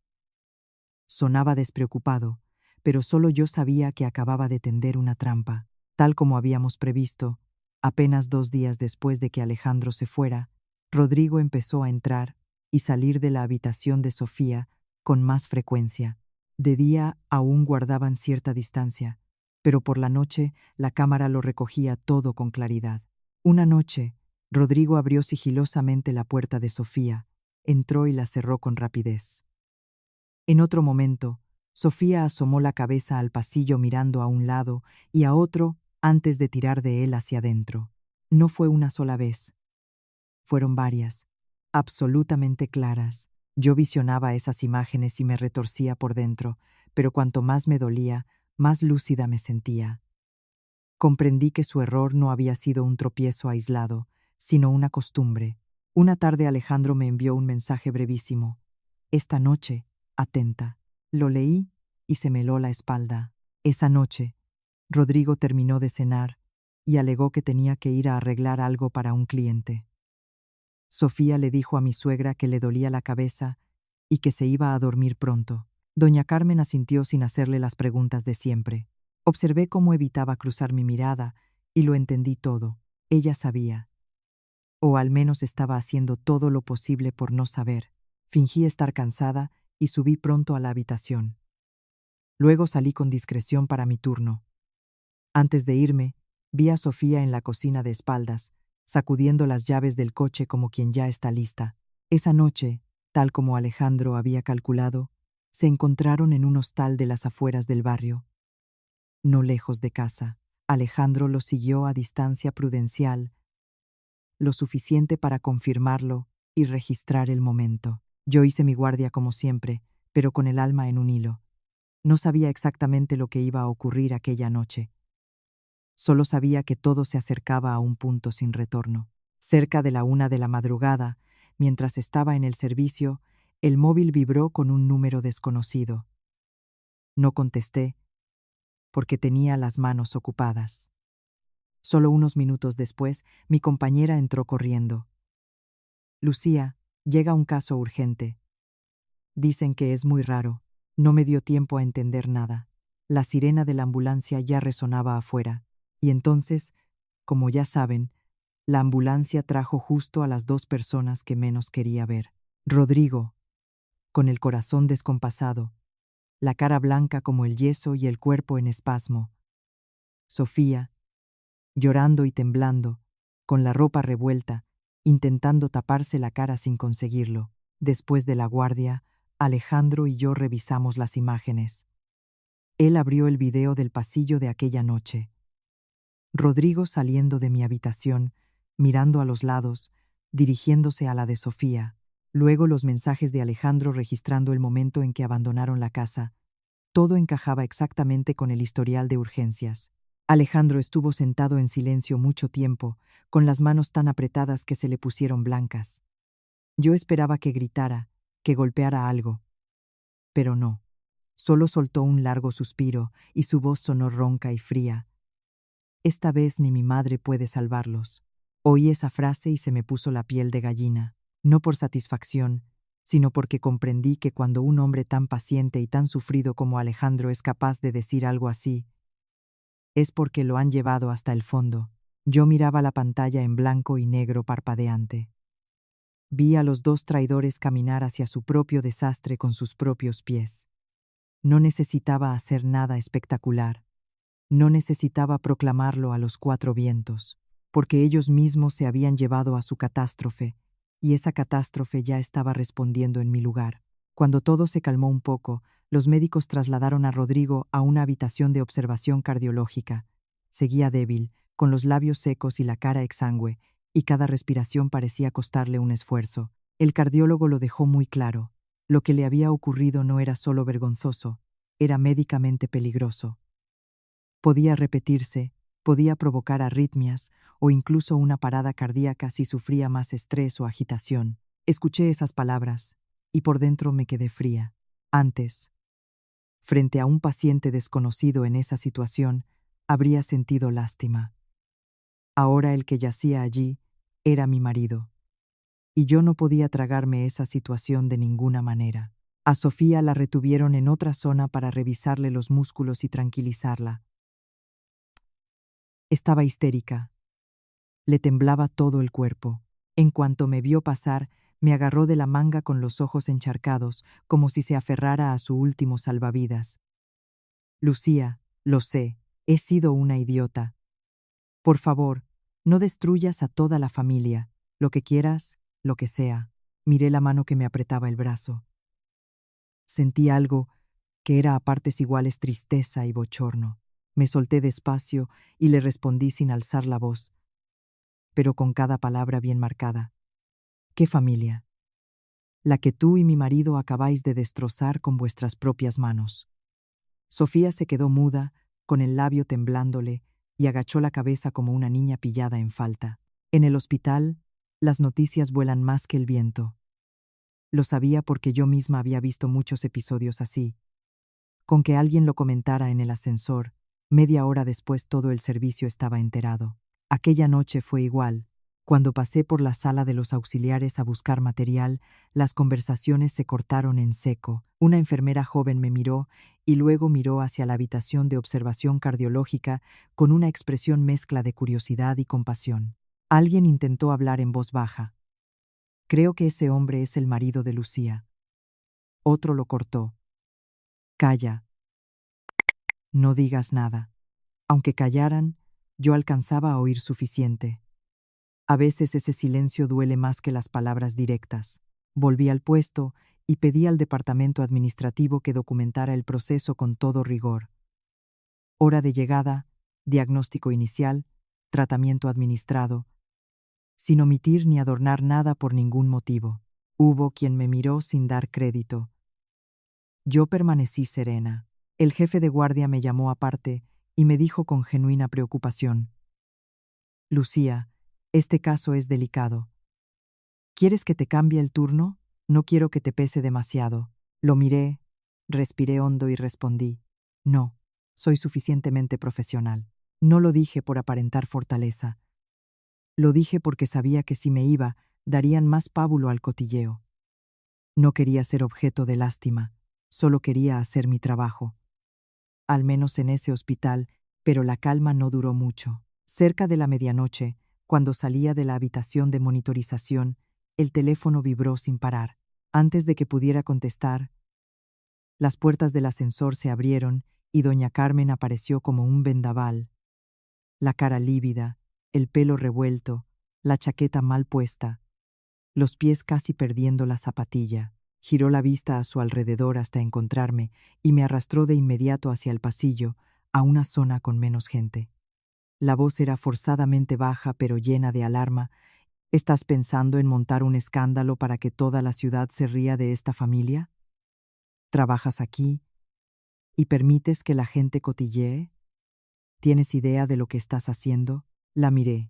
Sonaba despreocupado, pero solo yo sabía que acababa de tender una trampa. Tal como habíamos previsto, apenas 2 días después de que Alejandro se fuera, Rodrigo empezó a entrar y salir de la habitación de Sofía con más frecuencia. De día aún guardaban cierta distancia, pero por la noche la cámara lo recogía todo con claridad. Una noche, Rodrigo abrió sigilosamente la puerta de Sofía, entró y la cerró con rapidez. En otro momento, Sofía asomó la cabeza al pasillo mirando a un lado y a otro antes de tirar de él hacia adentro. No fue una sola vez. Fueron varias, absolutamente claras. Yo visionaba esas imágenes y me retorcía por dentro, pero cuanto más me dolía, más lúcida me sentía. Comprendí que su error no había sido un tropiezo aislado, sino una costumbre. Una tarde Alejandro me envió un mensaje brevísimo: «Esta noche, atenta». Lo leí y se me heló la espalda. Esa noche, Rodrigo terminó de cenar y alegó que tenía que ir a arreglar algo para un cliente. Sofía le dijo a mi suegra que le dolía la cabeza y que se iba a dormir pronto. Doña Carmen asintió sin hacerle las preguntas de siempre. Observé cómo evitaba cruzar mi mirada y lo entendí todo. Ella sabía, o al menos estaba haciendo todo lo posible por no saber. Fingí estar cansada y subí pronto a la habitación. Luego salí con discreción para mi turno. Antes de irme, vi a Sofía en la cocina de espaldas, sacudiendo las llaves del coche como quien ya está lista. Esa noche, tal como Alejandro había calculado, se encontraron en un hostal de las afueras del barrio, no lejos de casa. Alejandro lo siguió a distancia prudencial, lo suficiente para confirmarlo y registrar el momento. Yo hice mi guardia como siempre, pero con el alma en un hilo. No sabía exactamente lo que iba a ocurrir aquella noche. Solo sabía que todo se acercaba a un punto sin retorno. Cerca de la 1 de la madrugada, mientras estaba en el servicio, El móvil vibró con un número desconocido. No contesté, porque tenía las manos ocupadas. Solo unos minutos después, mi compañera entró corriendo. Lucía, llega un caso urgente. Dicen que es muy raro. No me dio tiempo a entender nada. La sirena de la ambulancia ya resonaba afuera. Y entonces, como ya saben, la ambulancia trajo justo a las dos personas que menos quería ver. Rodrigo, con el corazón descompasado, la cara blanca como el yeso y el cuerpo en espasmo. Sofía, llorando y temblando, con la ropa revuelta, intentando taparse la cara sin conseguirlo. Después de la guardia, Alejandro y yo revisamos las imágenes. Él abrió el video del pasillo de aquella noche. Rodrigo saliendo de mi habitación, mirando a los lados, dirigiéndose a la de Sofía. Luego los mensajes de Alejandro registrando el momento en que abandonaron la casa. Todo encajaba exactamente con el historial de urgencias. Alejandro estuvo sentado en silencio mucho tiempo, con las manos tan apretadas que se le pusieron blancas. Yo esperaba que gritara, que golpeara algo. Pero no. Solo soltó un largo suspiro y su voz sonó ronca y fría. Esta vez ni mi madre puede salvarlos. Oí esa frase y se me puso la piel de gallina, no por satisfacción, sino porque comprendí que cuando un hombre tan paciente y tan sufrido como Alejandro es capaz de decir algo así, es porque lo han llevado hasta el fondo. Yo miraba la pantalla en blanco y negro parpadeante. Vi a los dos traidores caminar hacia su propio desastre con sus propios pies. No necesitaba hacer nada espectacular. No necesitaba proclamarlo a los cuatro vientos, porque ellos mismos se habían llevado a su catástrofe, y esa catástrofe ya estaba respondiendo en mi lugar. Cuando todo se calmó un poco, los médicos trasladaron a Rodrigo a una habitación de observación cardiológica. Seguía débil, con los labios secos y la cara exangüe, y cada respiración parecía costarle un esfuerzo. El cardiólogo lo dejó muy claro. Lo que le había ocurrido no era solo vergonzoso, era médicamente peligroso. Podía repetirse, podía provocar arritmias o incluso una parada cardíaca si sufría más estrés o agitación. Escuché esas palabras y por dentro me quedé fría. Antes, frente a un paciente desconocido en esa situación, habría sentido lástima. Ahora el que yacía allí era mi marido. Y yo no podía tragarme esa situación de ninguna manera. A Sofía la retuvieron en otra zona para revisarle los músculos y tranquilizarla. Estaba histérica. Le temblaba todo el cuerpo. En cuanto me vio pasar, me agarró de la manga con los ojos encharcados, como si se aferrara a su último salvavidas. Lucía, lo sé, he sido una idiota. Por favor, no destruyas a toda la familia. Lo que quieras, lo que sea. Miré la mano que me apretaba el brazo. Sentí algo que era a partes iguales tristeza y bochorno. Me solté despacio y le respondí sin alzar la voz, pero con cada palabra bien marcada. ¿Qué familia? La que tú y mi marido acabáis de destrozar con vuestras propias manos. Sofía se quedó muda, con el labio temblándole, y agachó la cabeza como una niña pillada en falta. En el hospital, las noticias vuelan más que el viento. Lo sabía porque yo misma había visto muchos episodios así. Con que alguien lo comentara en el ascensor, media hora después todo el servicio estaba enterado. Aquella noche fue igual. Cuando pasé por la sala de los auxiliares a buscar material, las conversaciones se cortaron en seco. Una enfermera joven me miró y luego miró hacia la habitación de observación cardiológica con una expresión mezcla de curiosidad y compasión. Alguien intentó hablar en voz baja. Creo que ese hombre es el marido de Lucía. Otro lo cortó. Calla. No digas nada. Aunque callaran, yo alcanzaba a oír suficiente. A veces ese silencio duele más que las palabras directas. Volví al puesto y pedí al departamento administrativo que documentara el proceso con todo rigor. Hora de llegada, diagnóstico inicial, tratamiento administrado, sin omitir ni adornar nada por ningún motivo. Hubo quien me miró sin dar crédito. Yo permanecí serena. El jefe de guardia me llamó aparte y me dijo con genuina preocupación: Lucía, este caso es delicado. ¿Quieres que te cambie el turno? No quiero que te pese demasiado. Lo miré, respiré hondo y respondí, no, soy suficientemente profesional. No lo dije por aparentar fortaleza. Lo dije porque sabía que si me iba, darían más pábulo al cotilleo. No quería ser objeto de lástima, solo quería hacer mi trabajo. Al menos en ese hospital, pero la calma no duró mucho. Cerca de la medianoche, cuando salía de la habitación de monitorización, el teléfono vibró sin parar. Antes de que pudiera contestar, las puertas del ascensor se abrieron y doña Carmen apareció como un vendaval. La cara lívida, el pelo revuelto, la chaqueta mal puesta, los pies casi perdiendo la zapatilla. Giró la vista a su alrededor hasta encontrarme y me arrastró de inmediato hacia el pasillo, a una zona con menos gente. La voz era forzadamente baja pero llena de alarma. ¿Estás pensando en montar un escándalo para que toda la ciudad se ría de esta familia? ¿Trabajas aquí y permites que la gente cotillee? ¿Tienes idea de lo que estás haciendo? La miré.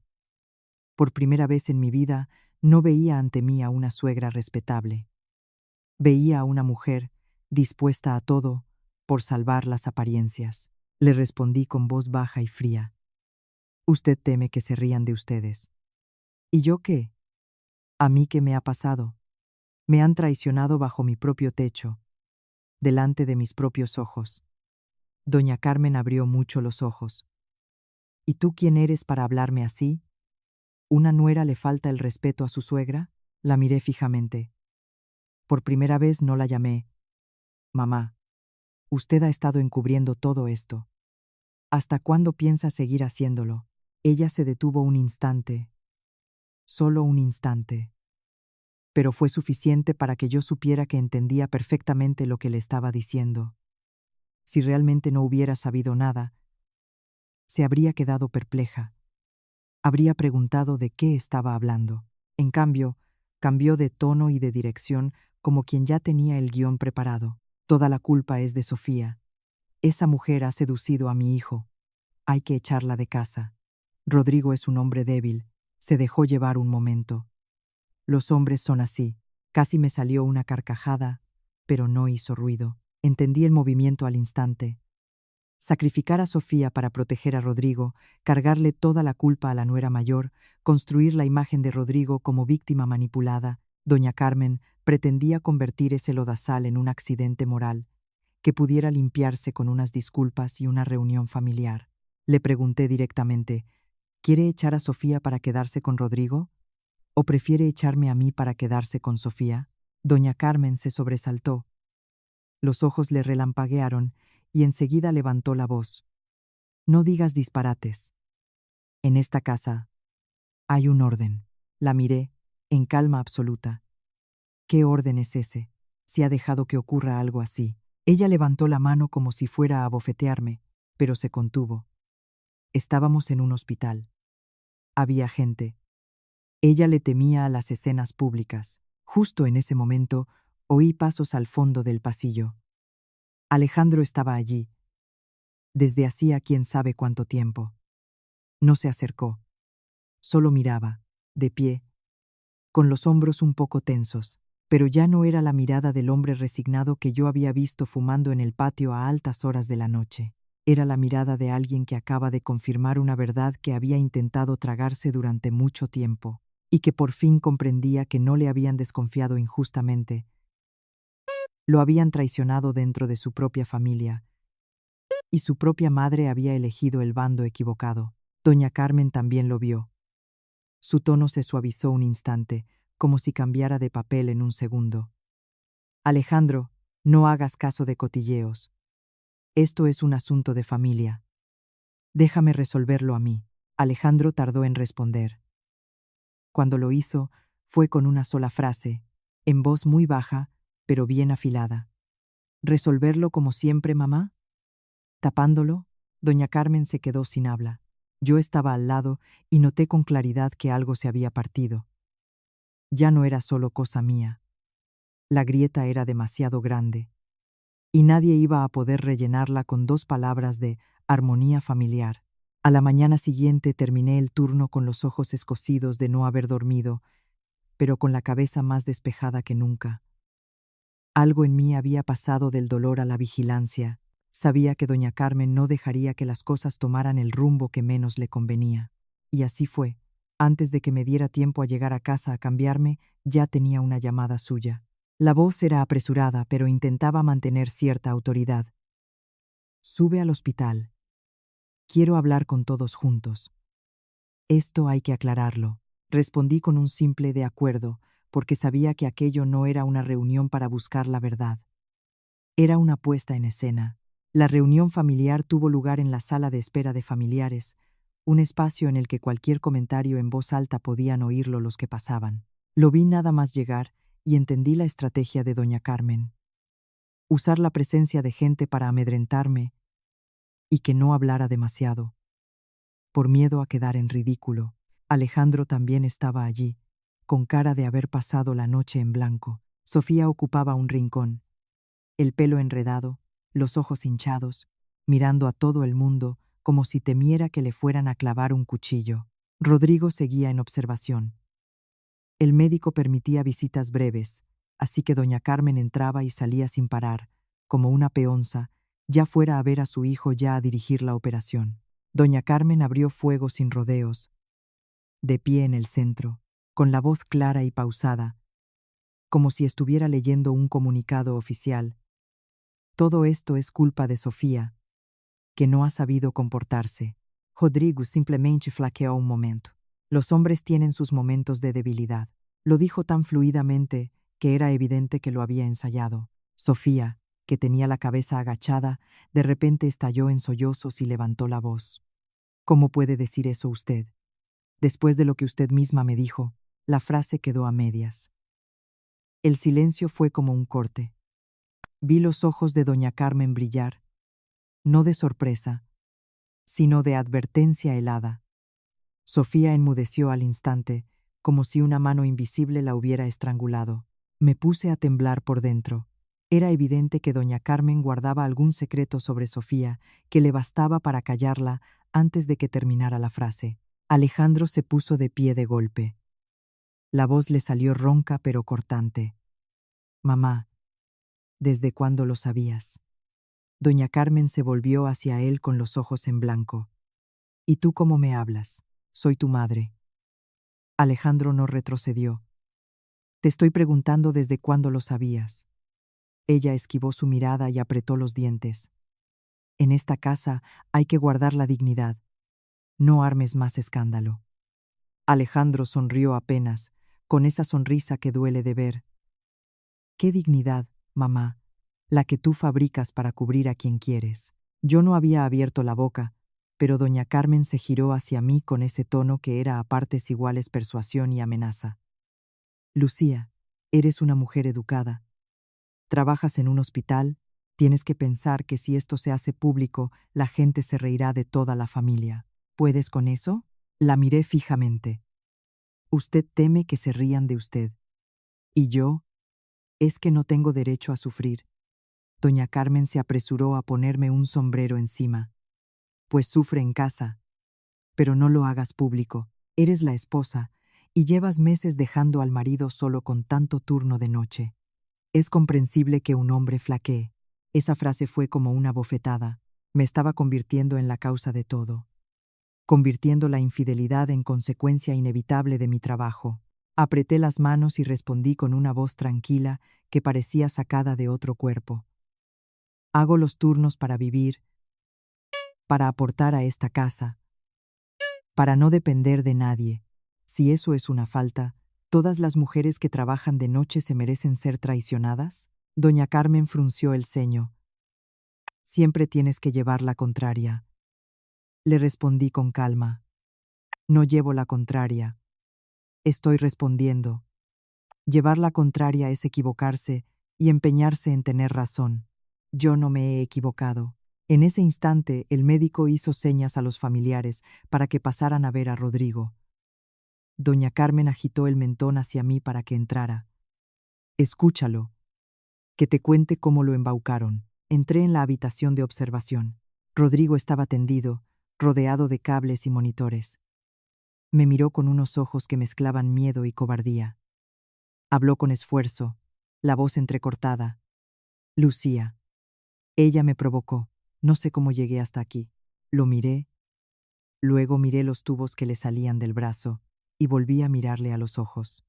Por primera vez en mi vida no veía ante mí a una suegra respetable. Veía a una mujer dispuesta a todo por salvar las apariencias. Le respondí con voz baja y fría. Usted teme que se rían de ustedes. ¿Y yo qué? ¿A mí qué me ha pasado? Me han traicionado bajo mi propio techo, delante de mis propios ojos. Doña Carmen abrió mucho los ojos. ¿Y tú quién eres para hablarme así? ¿Una nuera le falta el respeto a su suegra? La miré fijamente. Por primera vez no la llamé. Mamá, usted ha estado encubriendo todo esto. ¿Hasta cuándo piensa seguir haciéndolo? Ella se detuvo un instante. Solo un instante. Pero fue suficiente para que yo supiera que entendía perfectamente lo que le estaba diciendo. Si realmente no hubiera sabido nada, se habría quedado perpleja. Habría preguntado de qué estaba hablando. En cambio, cambió de tono y de dirección como quien ya tenía el guión preparado. Toda la culpa es de Sofía. Esa mujer ha seducido a mi hijo. Hay que echarla de casa. Rodrigo es un hombre débil. Se dejó llevar un momento. Los hombres son así. Casi me salió una carcajada, pero no hizo ruido. Entendí el movimiento al instante. Sacrificar a Sofía para proteger a Rodrigo, cargarle toda la culpa a la nuera mayor, construir la imagen de Rodrigo como víctima manipulada. Doña Carmen pretendía convertir ese lodazal en un accidente moral, que pudiera limpiarse con unas disculpas y una reunión familiar. Le pregunté directamente, ¿quiere echar a Sofía para quedarse con Rodrigo? ¿O prefiere echarme a mí para quedarse con Sofía? Doña Carmen se sobresaltó. Los ojos le relampaguearon y enseguida levantó la voz. No digas disparates. En esta casa hay un orden. La miré, en calma absoluta. ¿Qué orden es ese, si ha dejado que ocurra algo así? Ella levantó la mano como si fuera a abofetearme, pero se contuvo. Estábamos en un hospital. Había gente. Ella le temía a las escenas públicas. Justo en ese momento, oí pasos al fondo del pasillo. Alejandro estaba allí, desde hacía quién sabe cuánto tiempo. No se acercó. Solo miraba, de pie, con los hombros un poco tensos, pero ya no era la mirada del hombre resignado que yo había visto fumando en el patio a altas horas de la noche. Era la mirada de alguien que acaba de confirmar una verdad que había intentado tragarse durante mucho tiempo, y que por fin comprendía que no le habían desconfiado injustamente. Lo habían traicionado dentro de su propia familia, y su propia madre había elegido el bando equivocado. Doña Carmen también lo vio. Su tono se suavizó un instante, como si cambiara de papel en un segundo. Alejandro, no hagas caso de cotilleos. Esto es un asunto de familia. Déjame resolverlo a mí. Alejandro tardó en responder. Cuando lo hizo, fue con una sola frase, en voz muy baja, pero bien afilada. ¿Resolverlo como siempre, mamá? Tapándolo, doña Carmen se quedó sin habla. Yo estaba al lado y noté con claridad que algo se había partido. Ya no era solo cosa mía. La grieta era demasiado grande, y nadie iba a poder rellenarla con 2 palabras de armonía familiar. A la mañana siguiente terminé el turno con los ojos escocidos de no haber dormido, pero con la cabeza más despejada que nunca. Algo en mí había pasado del dolor a la vigilancia. Sabía que doña Carmen no dejaría que las cosas tomaran el rumbo que menos le convenía. Y así fue. Antes de que me diera tiempo a llegar a casa a cambiarme, ya tenía una llamada suya. La voz era apresurada, pero intentaba mantener cierta autoridad. Sube al hospital. Quiero hablar con todos juntos. Esto hay que aclararlo. Respondí con un simple de acuerdo, porque sabía que aquello no era una reunión para buscar la verdad. Era una puesta en escena. La reunión familiar tuvo lugar en la sala de espera de familiares, un espacio en el que cualquier comentario en voz alta podían oírlo los que pasaban. Lo vi nada más llegar y entendí la estrategia de doña Carmen. Usar la presencia de gente para amedrentarme y que no hablara demasiado. Por miedo a quedar en ridículo, Alejandro también estaba allí, con cara de haber pasado la noche en blanco. Sofía ocupaba un rincón, el pelo enredado, los ojos hinchados, mirando a todo el mundo como si temiera que le fueran a clavar un cuchillo. Rodrigo seguía en observación. El médico permitía visitas breves, así que doña Carmen entraba y salía sin parar, como una peonza, ya fuera a ver a su hijo ya a dirigir la operación. Doña Carmen abrió fuego sin rodeos, de pie en el centro, con la voz clara y pausada, como si estuviera leyendo un comunicado oficial. Todo esto es culpa de Sofía, que no ha sabido comportarse. Rodrigo simplemente flaqueó un momento. Los hombres tienen sus momentos de debilidad. Lo dijo tan fluidamente que era evidente que lo había ensayado. Sofía, que tenía la cabeza agachada, de repente estalló en sollozos y levantó la voz. ¿Cómo puede decir eso usted? Después de lo que usted misma me dijo, la frase quedó a medias. El silencio fue como un corte. Vi los ojos de doña Carmen brillar, no de sorpresa, sino de advertencia helada. Sofía enmudeció al instante, como si una mano invisible la hubiera estrangulado. Me puse a temblar por dentro. Era evidente que doña Carmen guardaba algún secreto sobre Sofía que le bastaba para callarla antes de que terminara la frase. Alejandro se puso de pie de golpe. La voz le salió ronca pero cortante. Mamá, ¿desde cuándo lo sabías? Doña Carmen se volvió hacia él con los ojos en blanco. ¿Y tú cómo me hablas? Soy tu madre. Alejandro no retrocedió. Te estoy preguntando desde cuándo lo sabías. Ella esquivó su mirada y apretó los dientes. En esta casa hay que guardar la dignidad. No armes más escándalo. Alejandro sonrió apenas, con esa sonrisa que duele de ver. ¿Qué dignidad, mamá? La que tú fabricas para cubrir a quien quieres. Yo no había abierto la boca, pero doña Carmen se giró hacia mí con ese tono que era a partes iguales persuasión y amenaza. Lucía, eres una mujer educada. Trabajas en un hospital, tienes que pensar que si esto se hace público, la gente se reirá de toda la familia. ¿Puedes con eso? La miré fijamente. Usted teme que se rían de usted. ¿Y yo? Es que no tengo derecho a sufrir. Doña Carmen se apresuró a ponerme un sombrero encima. Pues sufre en casa. Pero no lo hagas público. Eres la esposa, y llevas meses dejando al marido solo con tanto turno de noche. Es comprensible que un hombre flaquee. Esa frase fue como una bofetada. Me estaba convirtiendo en la causa de todo. Convirtiendo la infidelidad en consecuencia inevitable de mi trabajo. Apreté las manos y respondí con una voz tranquila que parecía sacada de otro cuerpo. Hago los turnos para vivir, para aportar a esta casa, para no depender de nadie. Si eso es una falta, ¿todas las mujeres que trabajan de noche se merecen ser traicionadas? Doña Carmen frunció el ceño. Siempre tienes que llevar la contraria. Le respondí con calma. No llevo la contraria. Estoy respondiendo. Llevar la contraria es equivocarse y empeñarse en tener razón. Yo no me he equivocado. En ese instante, el médico hizo señas a los familiares para que pasaran a ver a Rodrigo. Doña Carmen agitó el mentón hacia mí para que entrara. Escúchalo, que te cuente cómo lo embaucaron. Entré en la habitación de observación. Rodrigo estaba tendido, rodeado de cables y monitores. Me miró con unos ojos que mezclaban miedo y cobardía. Habló con esfuerzo, la voz entrecortada. Lucía. Ella me provocó. No sé cómo llegué hasta aquí. Lo miré, luego miré los tubos que le salían del brazo y volví a mirarle a los ojos.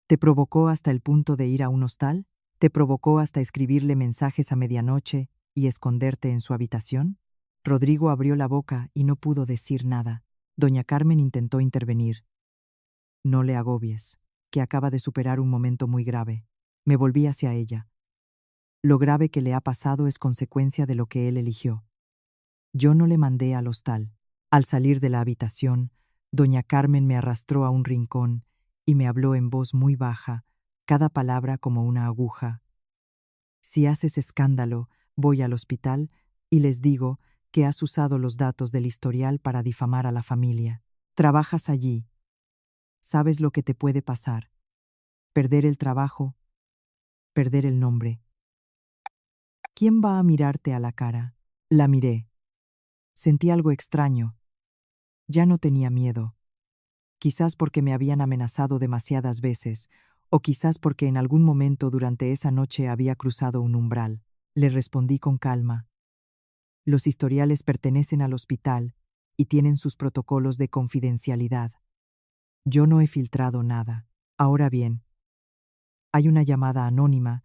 ¿Te provocó hasta el punto de ir a un hostal? ¿Te provocó hasta escribirle mensajes a medianoche y esconderte en su habitación? Rodrigo abrió la boca y no pudo decir nada. Doña Carmen intentó intervenir. No le agobies, que acaba de superar un momento muy grave. Me volví hacia ella. Lo grave que le ha pasado es consecuencia de lo que él eligió. Yo no le mandé al hostal. Al salir de la habitación, doña Carmen me arrastró a un rincón y me habló en voz muy baja, cada palabra como una aguja. Si haces escándalo, voy al hospital y les digo que has usado los datos del historial para difamar a la familia. Trabajas allí. Sabes lo que te puede pasar. Perder el trabajo, perder el nombre. ¿Quién va a mirarte a la cara? La miré. Sentí algo extraño. Ya no tenía miedo. Quizás porque me habían amenazado demasiadas veces, o quizás porque en algún momento durante esa noche había cruzado un umbral. Le respondí con calma. Los historiales pertenecen al hospital y tienen sus protocolos de confidencialidad. Yo no he filtrado nada. Ahora bien, hay una llamada anónima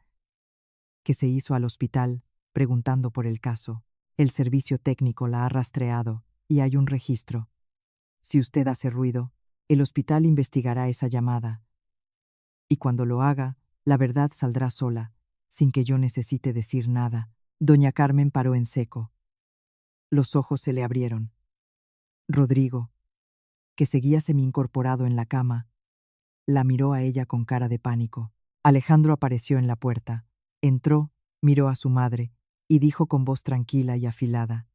que se hizo al hospital preguntando por el caso. El servicio técnico la ha rastreado y hay un registro. Si usted hace ruido, el hospital investigará esa llamada. Y cuando lo haga, la verdad saldrá sola, sin que yo necesite decir nada. Doña Carmen paró en seco. Los ojos se le abrieron. Rodrigo, que seguía semi-incorporado en la cama, la miró a ella con cara de pánico. Alejandro apareció en la puerta. Entró, miró a su madre y dijo con voz tranquila y afilada: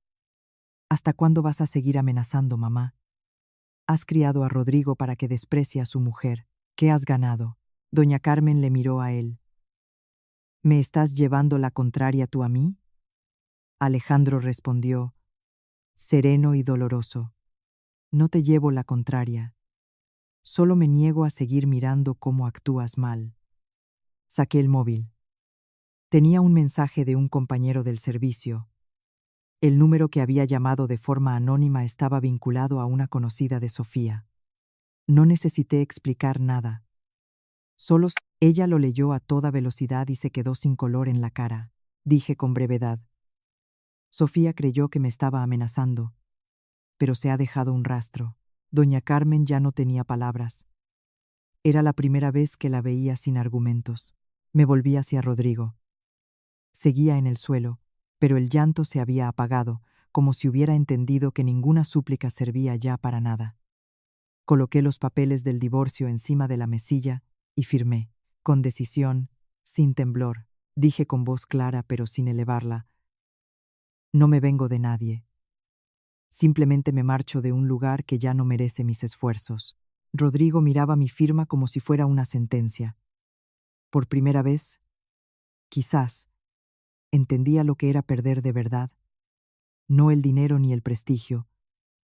¿Hasta cuándo vas a seguir amenazando, mamá? Has criado a Rodrigo para que desprecie a su mujer. ¿Qué has ganado? Doña Carmen le miró a él. ¿Me estás llevando la contraria tú a mí? Alejandro respondió, sereno y doloroso. No te llevo la contraria. Solo me niego a seguir mirando cómo actúas mal. Saqué el móvil. Tenía un mensaje de un compañero del servicio. El número que había llamado de forma anónima estaba vinculado a una conocida de Sofía. No necesité explicar nada. Solo ella lo leyó a toda velocidad y se quedó sin color en la cara. Dije con brevedad. Sofía creyó que me estaba amenazando, pero se ha dejado un rastro. Doña Carmen ya no tenía palabras. Era la primera vez que la veía sin argumentos. Me volví hacia Rodrigo. Seguía en el suelo, pero el llanto se había apagado, como si hubiera entendido que ninguna súplica servía ya para nada. Coloqué los papeles del divorcio encima de la mesilla y firmé, con decisión, sin temblor. Dije con voz clara pero sin elevarla: no me vengo de nadie. Simplemente me marcho de un lugar que ya no merece mis esfuerzos. Rodrigo miraba mi firma como si fuera una sentencia. Por primera vez, quizás, entendía lo que era perder de verdad. No el dinero ni el prestigio,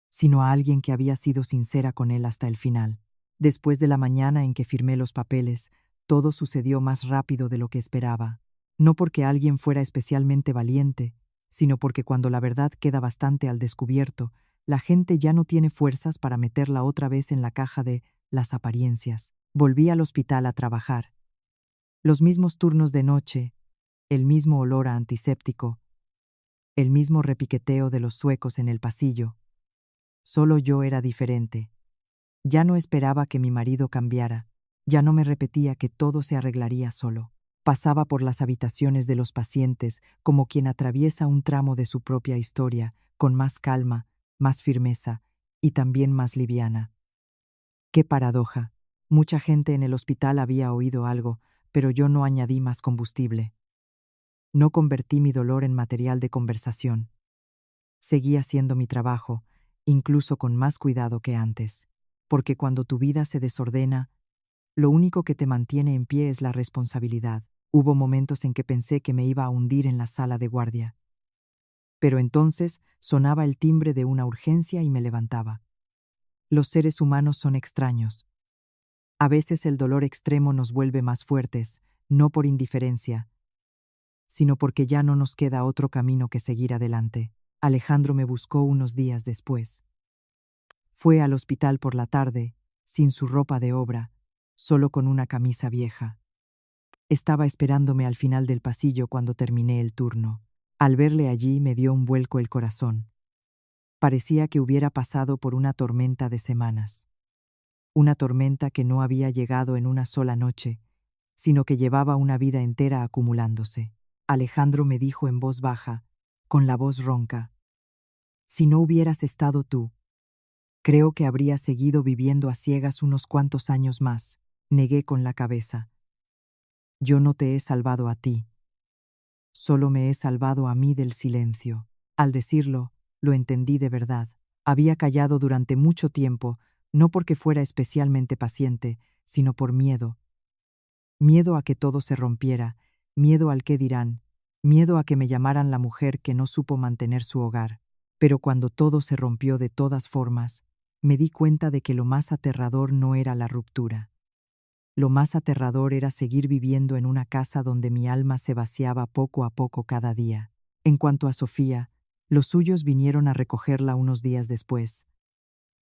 sino a alguien que había sido sincera con él hasta el final. Después de la mañana en que firmé los papeles, todo sucedió más rápido de lo que esperaba. No porque alguien fuera especialmente valiente, sino porque cuando la verdad queda bastante al descubierto, la gente ya no tiene fuerzas para meterla otra vez en la caja de las apariencias. Volví al hospital a trabajar. Los mismos turnos de noche, el mismo olor a antiséptico, el mismo repiqueteo de los suecos en el pasillo. Solo yo era diferente. Ya no esperaba que mi marido cambiara, ya no me repetía que todo se arreglaría solo. Pasaba por las habitaciones de los pacientes como quien atraviesa un tramo de su propia historia, con más calma, más firmeza y también más liviana. Qué paradoja. Mucha gente en el hospital había oído algo, pero yo no añadí más combustible. No convertí mi dolor en material de conversación. Seguí haciendo mi trabajo, incluso con más cuidado que antes, porque cuando tu vida se desordena, lo único que te mantiene en pie es la responsabilidad. Hubo momentos en que pensé que me iba a hundir en la sala de guardia. Pero entonces sonaba el timbre de una urgencia y me levantaba. Los seres humanos son extraños. A veces el dolor extremo nos vuelve más fuertes, no por indiferencia, sino porque ya no nos queda otro camino que seguir adelante. Alejandro me buscó unos días después. Fue al hospital por la tarde, sin su ropa de obra, solo con una camisa vieja. Estaba esperándome al final del pasillo cuando terminé el turno. Al verle allí me dio un vuelco el corazón. Parecía que hubiera pasado por una tormenta de semanas. Una tormenta que no había llegado en una sola noche, sino que llevaba una vida entera acumulándose. Alejandro me dijo en voz baja, con la voz ronca: «Si no hubieras estado tú, creo que habría seguido viviendo a ciegas unos cuantos años más». Negué con la cabeza. «Yo no te he salvado a ti. Solo me he salvado a mí del silencio». Al decirlo, lo entendí de verdad. Había callado durante mucho tiempo, no porque fuera especialmente paciente, sino por miedo. Miedo a que todo se rompiera, miedo al qué dirán, miedo a que me llamaran la mujer que no supo mantener su hogar. Pero cuando todo se rompió de todas formas, me di cuenta de que lo más aterrador no era la ruptura. Lo más aterrador era seguir viviendo en una casa donde mi alma se vaciaba poco a poco cada día. En cuanto a Sofía, los suyos vinieron a recogerla unos días después.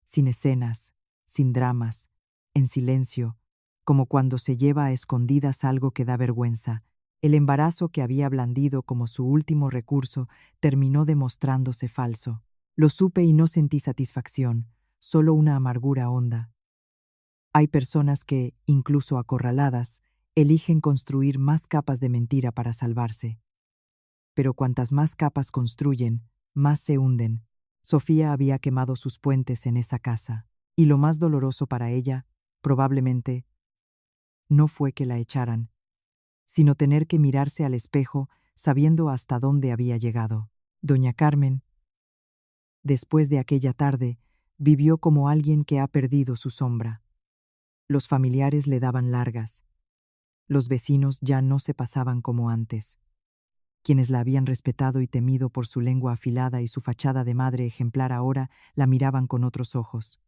Sin escenas, sin dramas, en silencio, como cuando se lleva a escondidas algo que da vergüenza. El embarazo que había blandido como su último recurso terminó demostrándose falso. Lo supe y no sentí satisfacción, solo una amargura honda. Hay personas que, incluso acorraladas, eligen construir más capas de mentira para salvarse. Pero cuantas más capas construyen, más se hunden. Sofía había quemado sus puentes en esa casa, y lo más doloroso para ella, probablemente, no fue que la echaran, sino tener que mirarse al espejo sabiendo hasta dónde había llegado. Doña Carmen, después de aquella tarde, vivió como alguien que ha perdido su sombra. Los familiares le daban largas. Los vecinos ya no se pasaban como antes. Quienes la habían respetado y temido por su lengua afilada y su fachada de madre ejemplar ahora la miraban con otros ojos.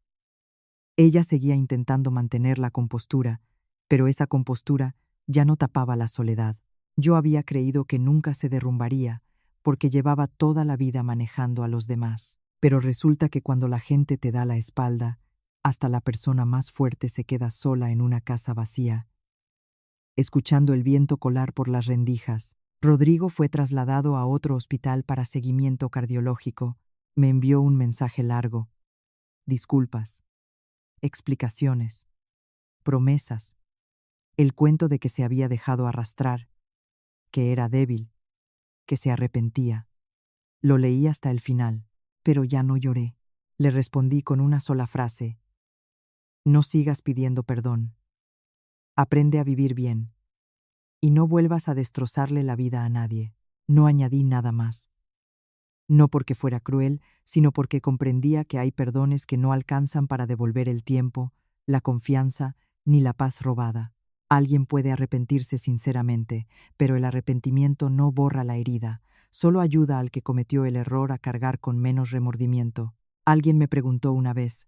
Ella seguía intentando mantener la compostura, pero esa compostura ya no tapaba la soledad. Yo había creído que nunca se derrumbaría, porque llevaba toda la vida manejando a los demás. Pero resulta que cuando la gente te da la espalda, hasta la persona más fuerte se queda sola en una casa vacía, escuchando el viento colar por las rendijas. Rodrigo fue trasladado a otro hospital para seguimiento cardiológico. Me envió un mensaje largo. Disculpas, explicaciones, promesas, el cuento de que se había dejado arrastrar, que era débil, que se arrepentía. Lo leí hasta el final, pero ya no lloré. Le respondí con una sola frase: no sigas pidiendo perdón. Aprende a vivir bien. Y no vuelvas a destrozarle la vida a nadie. No añadí nada más. No porque fuera cruel, sino porque comprendía que hay perdones que no alcanzan para devolver el tiempo, la confianza, ni la paz robada. Alguien puede arrepentirse sinceramente, pero el arrepentimiento no borra la herida, solo ayuda al que cometió el error a cargar con menos remordimiento. Alguien me preguntó una vez: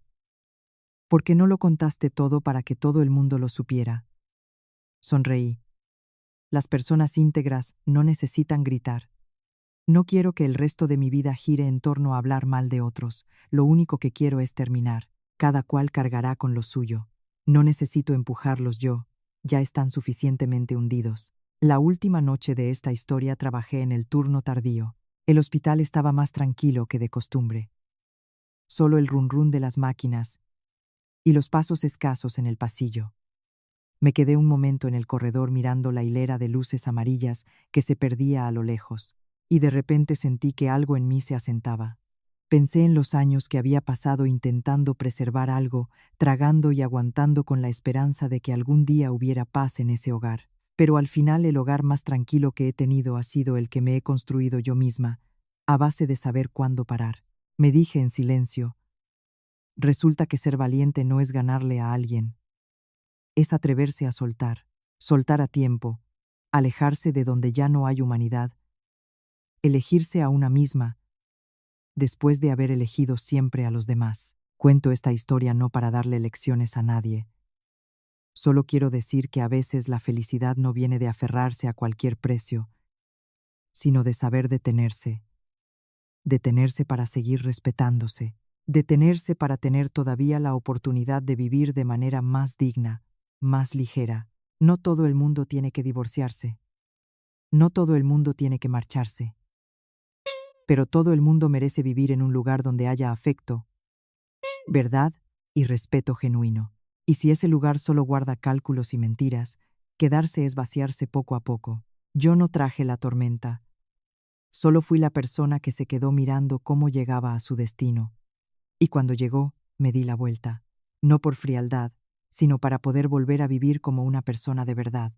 ¿por qué no lo contaste todo para que todo el mundo lo supiera? Sonreí. Las personas íntegras no necesitan gritar. No quiero que el resto de mi vida gire en torno a hablar mal de otros. Lo único que quiero es terminar. Cada cual cargará con lo suyo. No necesito empujarlos yo. Ya están suficientemente hundidos. La última noche de esta historia trabajé en el turno tardío. El hospital estaba más tranquilo que de costumbre. Solo el run de las máquinas y los pasos escasos en el pasillo. Me quedé un momento en el corredor mirando la hilera de luces amarillas que se perdía a lo lejos, y de repente sentí que algo en mí se asentaba. Pensé en los años que había pasado intentando preservar algo, tragando y aguantando con la esperanza de que algún día hubiera paz en ese hogar. Pero al final el hogar más tranquilo que he tenido ha sido el que me he construido yo misma, a base de saber cuándo parar. Me dije en silencio: resulta que ser valiente no es ganarle a alguien. Es atreverse a soltar, soltar a tiempo, alejarse de donde ya no hay humanidad, elegirse a una misma, después de haber elegido siempre a los demás. Cuento esta historia no para darle lecciones a nadie. Solo quiero decir que a veces la felicidad no viene de aferrarse a cualquier precio, sino de saber detenerse. Detenerse para seguir respetándose. Detenerse para tener todavía la oportunidad de vivir de manera más digna, más ligera. No todo el mundo tiene que divorciarse. No todo el mundo tiene que marcharse. Pero todo el mundo merece vivir en un lugar donde haya afecto, verdad y respeto genuino. Y si ese lugar solo guarda cálculos y mentiras, quedarse es vaciarse poco a poco. Yo no traje la tormenta. Solo fui la persona que se quedó mirando cómo llegaba a su destino. Y cuando llegó, me di la vuelta. No por frialdad, sino para poder volver a vivir como una persona de verdad.